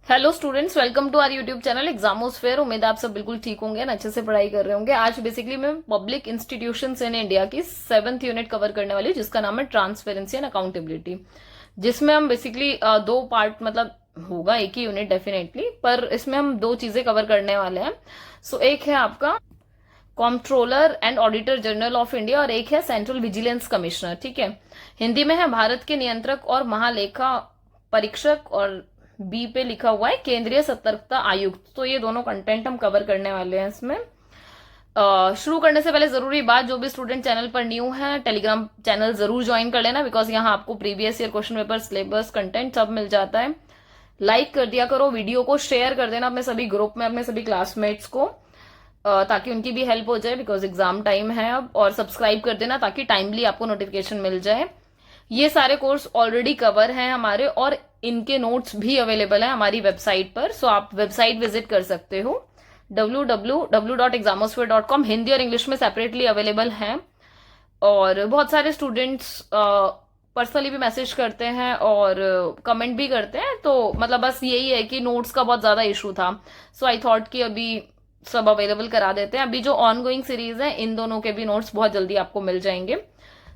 Hello students, welcome to our YouTube channel Examosphere. उम्मीद है आप सब बिल्कुल ठीक होंगे और अच्छे से पढ़ाई कर रहे होंगे। आज बेसिकली मैं पब्लिक इंस्टीट्यूशंस इन इंडिया की 7th यूनिट कवर करने वाली हूँ, जिसका नाम है ट्रांसपेरेंसी एंड अकाउंटेबिलिटी, जिसमें हम बेसिकली दो पार्ट मतलब होगा एक ही यूनिट डेफिनेटली, पर इसमें हम दो चीजें कवर करने वाले हैं। सो एक है आपका comptroller and auditor general of India और एक है सेंट्रल विजिलेंस कमिश्नर। ठीक है, हिंदी में है भारत के नियंत्रक और महालेखा परीक्षक, और बी पे लिखा हुआ है केंद्रीय सतर्कता आयुक्त। तो ये दोनों कंटेंट हम कवर करने वाले हैं इसमें। शुरू करने से पहले जरूरी बात, जो भी स्टूडेंट चैनल पर न्यू है टेलीग्राम चैनल जरूर ज्वाइन कर लेना, बिकॉज यहाँ आपको previous year question paper, syllabus, content सब मिल जाता है। लाइक कर दिया करो, वीडियो को शेयर कर देना अपने सभी ग्रुप में, अपने सभी क्लासमेट्स को, ताकि उनकी भी हेल्प हो जाए, बिकॉज एग्जाम टाइम है अब। और सब्सक्राइब कर देना ताकि टाइमली आपको नोटिफिकेशन मिल जाए। ये सारे कोर्स ऑलरेडी कवर हैं हमारे, और इनके नोट्स भी अवेलेबल हैं हमारी वेबसाइट पर। सो आप वेबसाइट विजिट कर सकते हो www.examosphere.com। हिंदी और इंग्लिश में सेपरेटली अवेलेबल हैं। और बहुत सारे स्टूडेंट्स पर्सनली भी मैसेज करते हैं और कमेंट भी करते हैं, तो मतलब बस यही है कि नोट्स का बहुत ज्यादा इशू था। सो आई थॉट कि अभी सब अवेलेबल करा देते हैं। अभी जो ऑनगोइंग सीरीज है, इन दोनों के भी नोट्स बहुत जल्दी आपको मिल जाएंगे।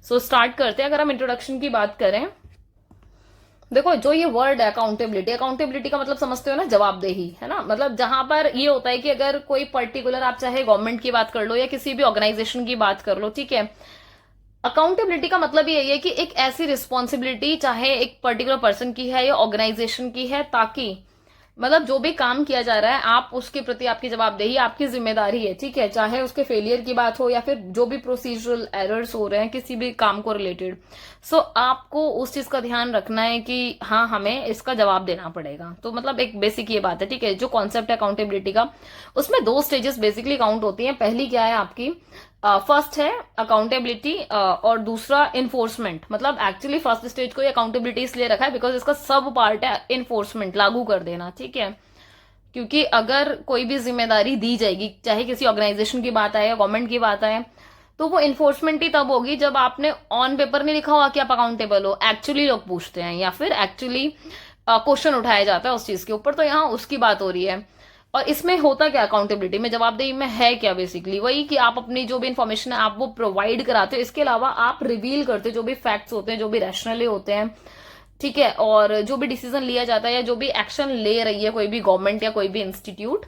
सो स्टार्ट करते हैं। अगर हम इंट्रोडक्शन की बात करें, देखो जो ये वर्ड है अकाउंटेबिलिटी, अकाउंटेबिलिटी का मतलब समझते हो ना, जवाबदेही, है ना। मतलब जहां पर ये होता है कि अगर कोई पर्टिकुलर, आप चाहे गवर्नमेंट की बात कर लो या किसी भी ऑर्गेनाइजेशन की बात कर लो, ठीक है, अकाउंटेबिलिटी का मतलब यही है कि एक ऐसी रिस्पॉन्सिबिलिटी चाहे एक पर्टिकुलर पर्सन की है या ऑर्गेनाइजेशन की है, ताकि मतलब जो भी काम किया जा रहा है आप उसके प्रति, आपकी जवाबदेही, आपकी जिम्मेदारी है। ठीक है, चाहे उसके फेलियर की बात हो या फिर जो भी प्रोसीजरल एरर्स हो रहे हैं किसी भी काम को रिलेटेड। सो आपको उस चीज का ध्यान रखना है कि हाँ, हमें इसका जवाब देना पड़ेगा। तो मतलब एक बेसिक ये बात है। ठीक है, जो कॉन्सेप्ट है अकाउंटेबिलिटी का, उसमें दो स्टेजेस बेसिकली काउंट होती हैं। पहली क्या है आपकी, फर्स्ट है अकाउंटेबिलिटी और दूसरा इन्फोर्समेंट। मतलब एक्चुअली फर्स्ट स्टेज को अकाउंटेबिलिटी इसलिए रखा है बिकॉज इसका सब पार्ट है इन्फोर्समेंट, लागू कर देना। ठीक है, क्योंकि अगर कोई भी जिम्मेदारी दी जाएगी, चाहे किसी ऑर्गेनाइजेशन की बात आए या गवर्नमेंट की बात आए, तो वो इन्फोर्समेंट ही तब होगी जब आपने ऑन पेपर नहीं लिखा हुआ कि आप अकाउंटेबल हो। एक्चुअली लोग पूछते हैं या फिर एक्चुअली क्वेश्चन उठाया जाता है उस चीज के ऊपर, तो यहाँ उसकी बात हो रही है। और इसमें होता क्या, अकाउंटेबिलिटी में, जवाबदेही में है क्या, बेसिकली वही कि आप अपनी जो भी इंफॉर्मेशन है आप वो प्रोवाइड कराते हो। इसके अलावा आप रिवील करते हो जो भी फैक्ट्स होते हैं, जो भी रैशनली होते हैं। ठीक है, और जो भी डिसीजन लिया जाता है या जो भी एक्शन ले रही है कोई भी गवर्नमेंट या कोई भी इंस्टीट्यूट,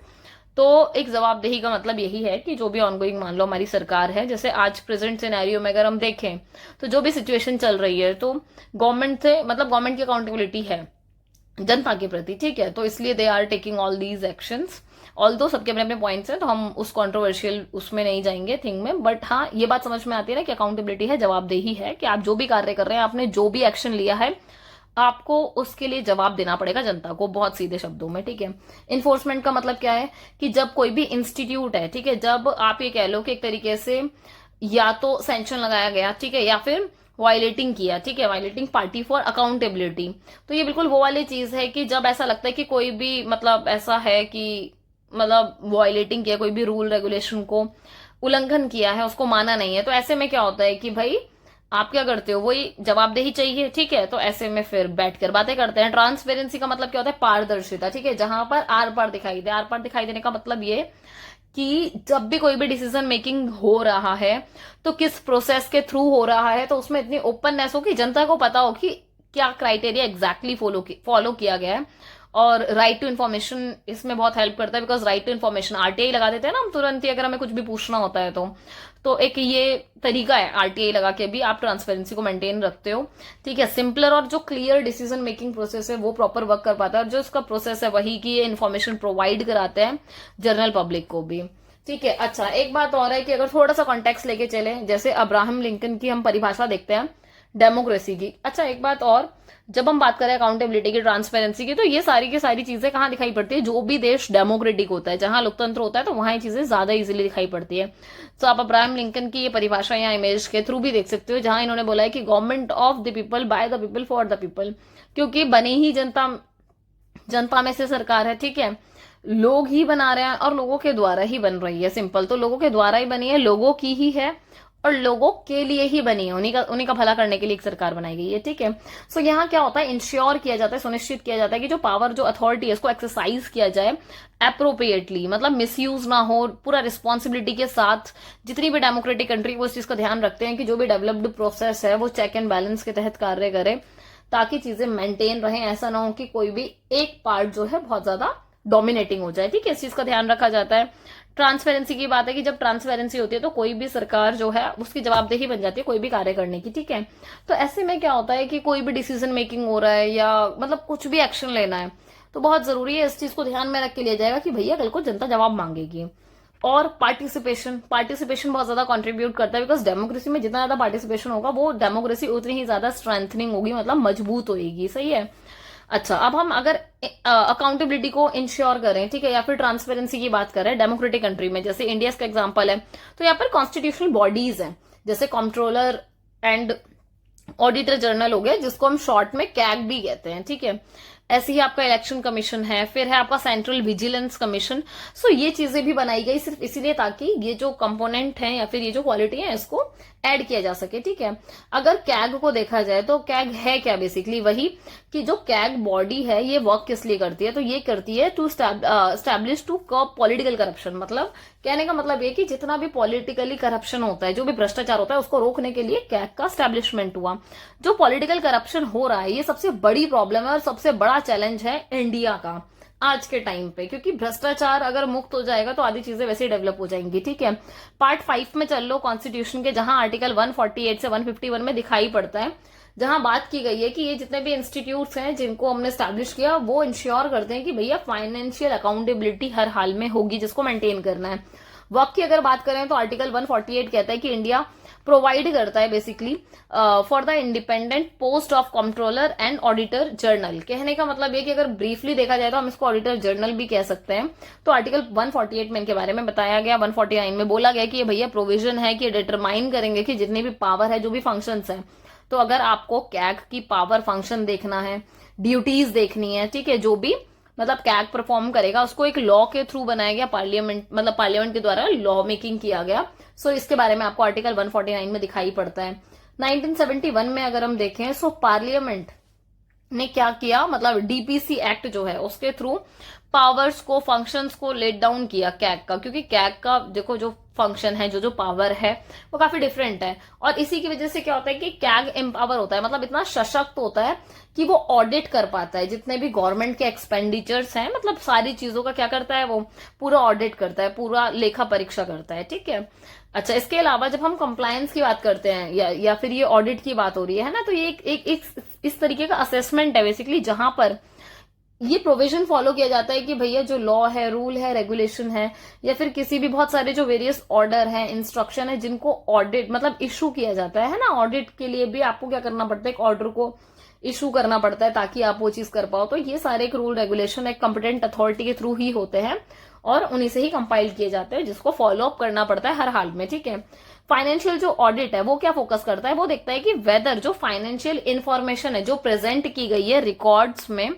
तो एक जवाबदेही का मतलब यही है कि जो भी ऑनगोइंग, मान लो हमारी सरकार है, जैसे आज प्रेजेंट सिनेरियो में अगर हम देखें तो जो भी सिचुएशन चल रही है, तो गवर्नमेंट से मतलब गवर्नमेंट की अकाउंटेबिलिटी है जनता के प्रति। ठीक है, तो इसलिए they are taking all these actions. All दो सबके अपने अपने पॉइंट्स हैं, तो हम उस कॉन्ट्रोवर्शियल उसमें नहीं जाएंगे थिंग में। बट हाँ, ये बात समझ में आती है ना कि अकाउंटेबिलिटी है, जवाबदेही है, कि आप जो भी कार्य कर रहे हैं, आपने जो भी एक्शन लिया है, आपको उसके लिए जवाब देना पड़ेगा जनता को, बहुत सीधे शब्दों में। ठीक है, इन्फोर्समेंट का मतलब क्या है कि जब कोई भी इंस्टीट्यूट है, ठीक है, जब आप ये कह लो कि एक तरीके से या तो सैंक्शन लगाया गया, ठीक है, या फिर वायलेटिंग किया, ठीक है, वायलेटिंग पार्टी फॉर अकाउंटेबिलिटी, तो ये बिल्कुल वो वाली चीज है कि जब ऐसा लगता है कि कोई भी मतलब ऐसा है कि मतलब वायलेटिंग किया, कोई भी रूल रेगुलेशन को उल्लंघन किया है, उसको माना नहीं है, तो ऐसे में क्या होता है कि भाई आप क्या करते हो, वही जवाबदेही चाहिए। ठीक है, तो ऐसे में फिर बैठकर बातें करते हैं। ट्रांसपेरेंसी का मतलब क्या होता है, पारदर्शिता। ठीक है, जहां पर आर पार दिखाई दे। आर पार दिखाई देने का मतलब ये कि जब भी कोई भी डिसीजन मेकिंग हो रहा है तो किस प्रोसेस के थ्रू हो रहा है, तो उसमें इतनी ओपननेस हो कि जनता को पता हो कि क्या क्राइटेरिया एग्जैक्टली फॉलो किया गया है। और राइट टू इन्फॉर्मेशन इसमें बहुत हेल्प करता है, because right to information RTI लगा देते हैं ना हम तुरंत ही, अगर हमें कुछ भी पूछना होता है तो एक ये तरीका है, आरटीआई लगा के भी आप ट्रांसपेरेंसी को मेंटेन रखते हो। ठीक है, सिंपलर और जो क्लियर डिसीजन मेकिंग प्रोसेस है वो प्रॉपर वर्क कर पाता है, और जो इसका प्रोसेस है वही कि ये इन्फॉर्मेशन प्रोवाइड कराते हैं जनरल पब्लिक को भी। ठीक है, अच्छा एक बात और है कि अगर थोड़ा सा कॉन्टेक्स्ट लेके चले, जैसे अब्राहम लिंकन की हम परिभाषा देखते हैं डेमोक्रेसी की। अच्छा एक बात और, जब हम बात करें अकाउंटेबिलिटी की, ट्रांसपेरेंसी की, तो ये सारी की सारी चीजें कहाँ दिखाई पड़ती है, जो भी देश डेमोक्रेटिक होता है, जहां लोकतंत्र होता है, तो वहां ये चीजें ज्यादा इजीली दिखाई पड़ती है। तो आप अब्राहम लिंकन की ये परिभाषा या इमेज के थ्रू भी देख सकते हो, जहां इन्होंने बोला है कि government of the people, by the people, for the people, क्योंकि बनी ही जनता में से सरकार है। ठीक है, लोग ही बना रहे हैं और लोगों के द्वारा ही बन रही है। सिंपल, तो लोगों के द्वारा ही बनी है, लोगों की ही है, और लोगों के लिए ही बनी है, उन्हीं का भला करने के लिए एक सरकार बनाई गई है, ठीक है। सो यहाँ क्या होता है, इंश्योर किया जाता है, सुनिश्चित किया जाता है कि जो पावर, जो अथॉरिटी है, इसको एक्सरसाइज किया जाए अप्रोप्रिएटली, मतलब मिसयूज ना हो, पूरा रिस्पॉन्सिबिलिटी के साथ। जितनी भी डेमोक्रेटिक कंट्री वो इस चीज का ध्यान रखते हैं कि जो भी डेवलप्ड प्रोसेस है वो चेक एंड बैलेंस के तहत कार्य करे, ताकि चीजें मेंटेन रहें। ऐसा ना हो कि कोई भी एक पार्ट जो है बहुत ज्यादा डोमिनेटिंग हो जाए, ठीक है, इस चीज का ध्यान रखा जाता है। ट्रांसपेरेंसी की बात है कि जब ट्रांसपेरेंसी होती है तो कोई भी सरकार जो है उसकी जवाबदेही बन जाती है कोई भी कार्य करने की, ठीक है। तो ऐसे में क्या होता है कि कोई भी डिसीजन मेकिंग हो रहा है या मतलब कुछ भी एक्शन लेना है तो बहुत जरूरी है, इस चीज को ध्यान में रख के लिया जाएगा कि भैया कल को जनता जवाब मांगेगी। और पार्टिसिपेशन, पार्टिसिपेशन बहुत ज्यादा कंट्रीब्यूट करता है, बिकॉज डेमोक्रेसी में जितना ज्यादा पार्टिसिपेशन होगा वो डेमोक्रेसी उतनी ही ज्यादा स्ट्रेंथनिंग होगी, मतलब मजबूत होगी, सही है। अच्छा, अब हम अगर अकाउंटेबिलिटी को इंश्योर करें, ठीक है, या फिर ट्रांसपेरेंसी की बात करें डेमोक्रेटिक कंट्री में, जैसे इंडिया का एग्जांपल है, तो यहाँ पर कॉन्स्टिट्यूशनल बॉडीज हैं, जैसे कंट्रोलर एंड ऑडिटर जनरल हो गया, जिसको हम शॉर्ट में कैग भी कहते हैं, ठीक है। ऐसे ही आपका इलेक्शन कमीशन है, फिर है आपका सेंट्रल विजिलेंस कमीशन। सो ये चीजें भी बनाई गई सिर्फ इसीलिए ताकि ये जो कंपोनेंट है या फिर ये जो क्वालिटी है इसको ऐड किया जा सके, ठीक है। अगर कैग को देखा जाए तो कैग है क्या, बेसिकली वही कि जो कैग बॉडी है ये वर्क किस लिए करती है, तो ये करती है to establish to curb political corruption. मतलब कहने का मतलब ये कि जितना भी पॉलिटिकली करप्शन होता है, जो भी भ्रष्टाचार होता है, उसको रोकने के लिए कैग का स्टैब्लिशमेंट हुआ। जो पॉलिटिकल करप्शन हो रहा है ये सबसे बड़ी प्रॉब्लम है और सबसे बड़ा चैलेंज है इंडिया का आज के टाइम पे, क्योंकि भ्रष्टाचार अगर मुक्त हो जाएगा तो आधी चीजें वैसे ही डेवलप हो जाएंगी, ठीक है। पार्ट 5 में चल लो कॉन्स्टिट्यूशन के, जहां आर्टिकल 148 से 151 में दिखाई पड़ता है, जहां बात की गई है कि ये जितने भी इंस्टीट्यूट्स हैं जिनको हमने स्टैब्लिश किया वो इंश्योर करते हैं कि भैया फाइनेंशियल अकाउंटेबिलिटी हर हाल में होगी, जिसको मेंटेन करना है। वर्क की अगर बात करें तो आर्टिकल 148 कहता है कि इंडिया प्रोवाइड करता है basically for the independent post of controller and auditor general. कहने का मतलब ये कि अगर ब्रीफली देखा जाए तो हम इसको ऑडिटर जनरल भी कह सकते हैं। तो आर्टिकल 148 में इनके बारे में बताया गया, 149 में बोला गया कि ये भैया प्रोविजन है कि डिटरमाइन करेंगे कि जितनी भी पावर है, जो भी फंक्शंस है, तो अगर आपको कैग की पावर फंक्शन देखना है, ड्यूटीज देखनी है, ठीक है, जो भी मतलब कैग परफॉर्म करेगा, उसको एक लॉ के थ्रू बनाया गया, पार्लियामेंट मतलब पार्लियामेंट के द्वारा लॉ मेकिंग किया गया। सो इसके बारे में आपको आर्टिकल 149 में दिखाई पड़ता है। 1971 में अगर हम देखें सो पार्लियामेंट ने क्या किया, मतलब डीपीसी एक्ट जो है उसके थ्रू पावर्स को, फंक्शंस को लेट डाउन किया कैग का, क्योंकि कैग का देखो जो फंक्शन है, जो पावर है वो काफी डिफरेंट है। और इसी की वजह से क्या होता है कि कैग एम्पावर होता है, मतलब इतना सशक्त होता है कि वो ऑडिट कर पाता है जितने भी गवर्नमेंट के एक्सपेंडिचर्स हैं, मतलब सारी चीजों का क्या करता है, वो पूरा ऑडिट करता है, पूरा लेखा परीक्षा करता है, ठीक है। अच्छा, इसके अलावा जब हम कंप्लायंस की बात करते हैं या फिर ये ऑडिट की बात हो रही है ना, तो ये एक इस तरीके का असेसमेंट है बेसिकली, जहां पर ये प्रोविजन फॉलो किया जाता है कि भैया जो लॉ है, रूल है, रेगुलेशन है, या फिर किसी भी बहुत सारे जो वेरियस ऑर्डर है, इंस्ट्रक्शन है, जिनको ऑडिट मतलब इशू किया जाता है ना, ऑडिट के लिए भी आपको क्या करना पड़ता है, एक ऑर्डर को इशू करना पड़ता है ताकि आप वो चीज कर पाओ। तो ये सारे एक रूल रेगुलेशन एक कंपिटेंट अथॉरिटी के थ्रू ही होते हैं और उन्हीं से ही कंपाइल किए जाते हैं, जिसको फॉलो अप करना पड़ता है हर हाल में, ठीक है। फाइनेंशियल जो ऑडिट है वो क्या फोकस करता है, वो देखता है कि वेदर जो फाइनेंशियल इंफॉर्मेशन है जो प्रेजेंट की गई है रिकॉर्ड्स में,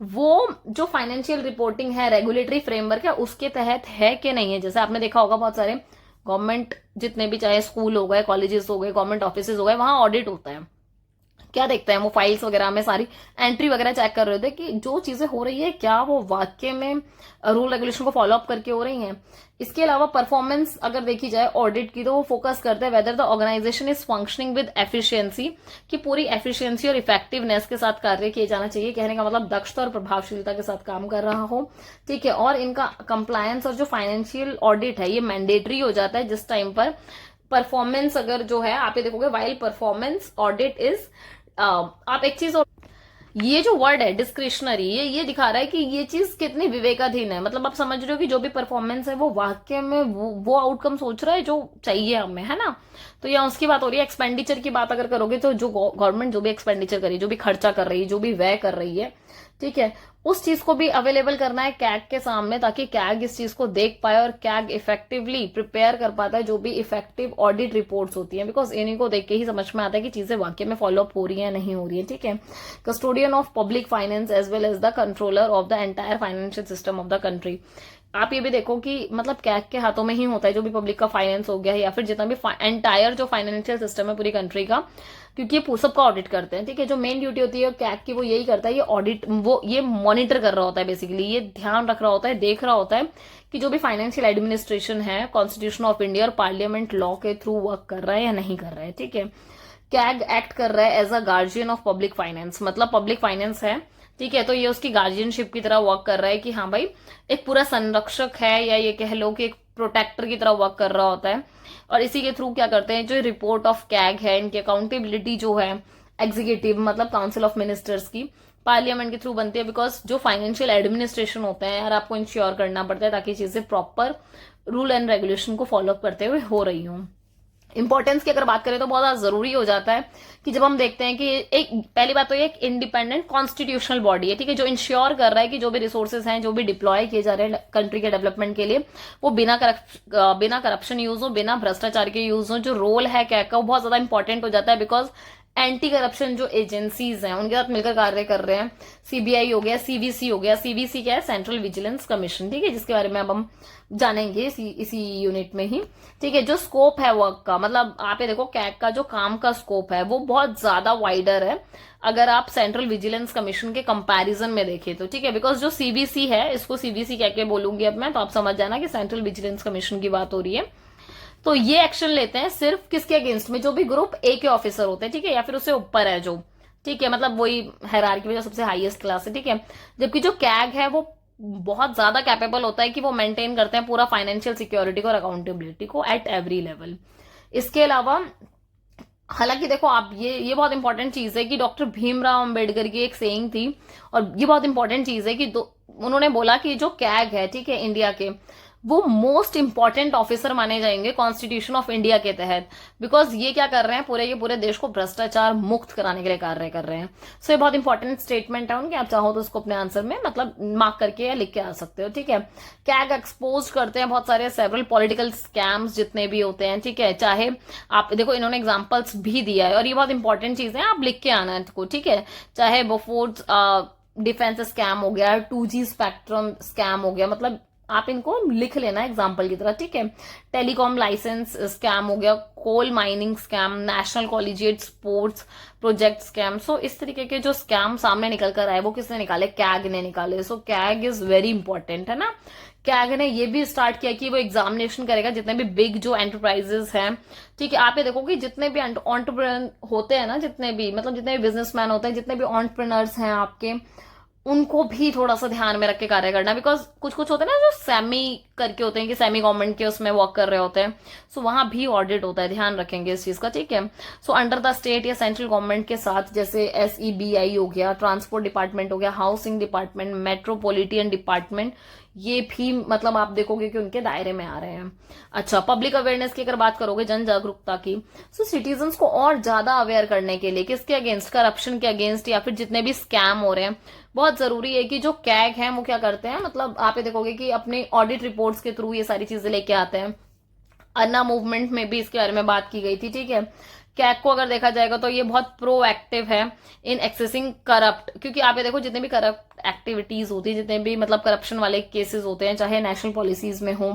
वो जो फाइनेंशियल रिपोर्टिंग है, रेगुलेटरी फ्रेमवर्क है, उसके तहत है कि नहीं है। जैसे आपने देखा होगा बहुत सारे गवर्नमेंट जितने भी, चाहे स्कूल हो गए, कॉलेजेस हो गए, गवर्नमेंट ऑफिस हो गए, वहां ऑडिट होता है। क्या देखते हैं वो, फाइल्स वगैरह में सारी एंट्री वगैरह चेक कर रहे थे कि जो चीजें हो रही है क्या वो वाकई में रूल रेगुलेशन को फॉलो अप करके हो रही हैं। इसके अलावा परफॉर्मेंस अगर देखी जाए ऑडिट की, तो वो फोकस करते हैं whether the organisation is functioning with efficiency, कि पूरी एफिशिएंसी और इफेक्टिवनेस के साथ कार्य किए जाना चाहिए। कहने का मतलब दक्षता और प्रभावशीलता के साथ काम कर रहा हो, ठीक है। और इनका कंप्लायंस और जो फाइनेंशियल ऑडिट है ये मैंडेटरी हो जाता है जिस टाइम पर परफॉर्मेंस, अगर जो है आप ये देखोगे वाइल परफॉर्मेंस ऑडिट इज, आप एक चीज और, ये जो वर्ड है डिस्क्रिशनरी, ये दिखा रहा है कि ये चीज कितनी विवेकाधीन है। मतलब आप समझ रहे हो कि जो भी परफॉर्मेंस है वो वाकई में वो आउटकम सोच रहा है जो चाहिए हमें, है ना। तो यहाँ उसकी बात हो रही है। एक्सपेंडिचर की बात अगर करोगे तो जो गवर्नमेंट जो भी एक्सपेंडिचर कर रही है, जो भी खर्चा कर रही है, जो भी व्यय कर रही है, ठीक है, उस चीज को भी अवेलेबल करना है कैग के सामने, ताकि कैग इस चीज को देख पाए और कैग इफेक्टिवली प्रिपेयर कर पाता है जो भी इफेक्टिव ऑडिट रिपोर्ट्स होती हैं, बिकॉज इन्हीं को देख के ही समझ में आता है कि चीजें वाकई में फॉलो अप हो रही है नहीं हो रही है, ठीक है। Custodian of public finance as well as the controller of the entire financial system of the country, आप ये भी देखो कि मतलब कैग के हाथों में ही होता है जो भी पब्लिक का फाइनेंस हो गया या फिर जितना भी एंटायर जो फाइनेंशियल सिस्टम है पूरी कंट्री का, क्योंकि ये सबका ऑडिट करते हैं, ठीक है। जो मेन ड्यूटी होती है कैग की वो यही करता है, ये ऑडिट, वो ये मॉनिटर कर रहा होता है बेसिकली, ये ध्यान रख रहा होता है, देख रहा होता है कि जो भी फाइनेंशियल एडमिनिस्ट्रेशन है कॉन्स्टिट्यूशन ऑफ इंडिया और पार्लियामेंट लॉ के थ्रू वर्क कर रहा है या नहीं कर रहा है, ठीक है। कैग एक्ट कर रहा है as a guardian of public finance, मतलब पब्लिक फाइनेंस है, ठीक है, तो ये उसकी गार्जियनशिप की तरह वर्क कर रहा है कि हाँ भाई एक पूरा संरक्षक है, या ये कह लो कि एक प्रोटेक्टर की तरह वर्क कर रहा होता है। और इसी के थ्रू क्या करते हैं, जो रिपोर्ट ऑफ कैग है, इनकी अकाउंटेबिलिटी जो है एग्जीक्यूटिव मतलब काउंसिल ऑफ मिनिस्टर्स की पार्लियामेंट के थ्रू बनती है, बिकॉज जो फाइनेंशियल एडमिनिस्ट्रेशन होते हैं यार आपको इंश्योर करना पड़ता है ताकि चीजें प्रॉपर रूल एंड रेगुलेशन को फॉलो करते हुए हो रही हूँ। इंपॉर्टेंस की अगर बात करें तो बहुत ज्यादा जरूरी हो जाता है कि जब हम देखते हैं कि एक पहली बात तो ये एक इंडिपेंडेंट कॉन्स्टिट्यूशनल बॉडी है, ठीक है, जो इंश्योर कर रहा है कि जो भी रिसोर्सेज हैं जो भी डिप्लॉय किए जा रहे हैं कंट्री के डेवलपमेंट के लिए वो बिना करप्शन यूज हो, बिना भ्रष्टाचार के यूज हो। जो रोल है क्या का वो बहुत ज्यादा इंपॉर्टेंट हो जाता है, बिकॉज एंटी करप्शन जो एजेंसीज हैं उनके साथ मिलकर कार्य कर रहे हैं। सीबीआई हो गया, सीवीसी हो गया, सीवीसी क्या है, सेंट्रल विजिलेंस कमीशन, ठीक है, जिसके बारे में अब हम जानेंगे इसी यूनिट में ही, ठीक है। जो स्कोप है वर्क का, मतलब आप ये देखो कैग का जो काम का स्कोप है वो बहुत ज्यादा वाइडर है अगर आप सेंट्रल विजिलेंस कमीशन के कंपैरिजन में देखें तो, ठीक है। बिकॉज जो सीवीसी है, इसको सीवीसी कह के बोलूंगी अब मैं, तो आप समझ जाना कि सेंट्रल विजिलेंस कमीशन की बात हो रही है। तो ये एक्शन लेते हैं सिर्फ किसके अगेंस्ट में, जो भी ग्रुप ए के ऑफिसर होते हैं, ठीक है, या फिर उससे ऊपर है जो, ठीक है, मतलब वही हायरार्की में जो सबसे हाईएस्ट क्लास है, ठीक है। जबकि जो कैग है वो बहुत ज्यादा कैपेबल होता है कि वो मेंटेन करते हैं पूरा फाइनेंशियल सिक्योरिटी को और अकाउंटेबिलिटी को एट एवरी लेवल। इसके अलावा हालांकि देखो आप ये बहुत इंपॉर्टेंट चीज है कि डॉक्टर भीमराव अंबेडकर की एक सेइंग थी, और ये बहुत इंपॉर्टेंट चीज है कि उन्होंने बोला कि जो कैग है, ठीक है, इंडिया के, वो मोस्ट इंपॉर्टेंट ऑफिसर माने जाएंगे कॉन्स्टिट्यूशन ऑफ इंडिया के तहत, बिकॉज ये क्या कर रहे हैं, पूरे के पूरे देश को भ्रष्टाचार मुक्त कराने के लिए कार्य कर रहे हैं। सो ये बहुत इंपॉर्टेंट स्टेटमेंट है उनके, आप चाहो तो उसको अपने आंसर में मतलब मार्क करके या लिख के आ सकते हो, ठीक है। कैग एक्सपोज करते हैं बहुत सारे सेवरल पॉलिटिकल स्कैम्स जितने भी होते हैं, ठीक है, चाहे आप देखो इन्होंने एग्जाम्पल्स भी दिया है, और ये बहुत इंपॉर्टेंट चीज है, आप लिख के आना है इसको, ठीक है। चाहे बोफोर्स डिफेंस स्कैम हो गया, 2G स्पेक्ट्रम स्कैम हो गया, मतलब आप इनको लिख लेना एग्जाम्पल की तरह, ठीक है। टेलीकॉम लाइसेंस स्कैम हो गया, coal mining scam, national collegiate sports project scam. So इस तरीके के जो स्कैम सामने निकल कर आए वो किसने निकाले, कैग ने निकाले। सो कैग इज वेरी इंपॉर्टेंट, है ना। कैग ने ये भी स्टार्ट किया कि वो एग्जामिनेशन करेगा जितने भी बिग जो एंटरप्राइजेस हैं, ठीक है। आप ये देखो कि जितने भी एंटरप्रेन्योर होते हैं ना, जितने भी मतलब जितने भी बिजनेसमैन होते हैं, जितने भी एंटरप्रेन्योर्स हैं आपके, उनको भी थोड़ा सा ध्यान में रख के कार्य करना, बिकॉज कुछ कुछ होते हैं ना जो सेमी करके होते हैं कि सेमी गवर्नमेंट के उसमें वर्क कर रहे होते हैं, सो वहां भी ऑडिट होता है, ध्यान रखेंगे इस चीज का, ठीक है। सो अंडर द स्टेट या सेंट्रल गवर्नमेंट के साथ जैसे SEBI हो गया, ट्रांसपोर्ट डिपार्टमेंट हो गया, हाउसिंग डिपार्टमेंट, मेट्रोपॉलिटन डिपार्टमेंट, ये भी मतलब आप देखोगे कि उनके दायरे में आ रहे हैं। अच्छा, पब्लिक अवेयरनेस की अगर बात करोगे, जन जागरूकता की, सो सिटीजन्स को और ज्यादा अवेयर करने के लिए किसके अगेंस्ट, करप्शन के अगेंस्ट या फिर जितने भी स्कैम हो रहे हैं, बहुत जरूरी है कि जो कैग है वो क्या करते हैं, मतलब आप ये देखोगे कि अपने ऑडिट रिपोर्ट्स के थ्रू ये सारी चीजें लेके आते हैं। अन्ना मूवमेंट में भी इसके बारे में बात की गई थी, ठीक है। कैग को अगर देखा जाएगा तो ये बहुत प्रोएक्टिव है इन एक्सेसिंग करप्ट, क्योंकि आप ये देखो जितने भी करप्ट एक्टिविटीज होती है, जितने भी मतलब करप्शन वाले केसेस होते हैं, चाहे नेशनल पॉलिसीज में हो,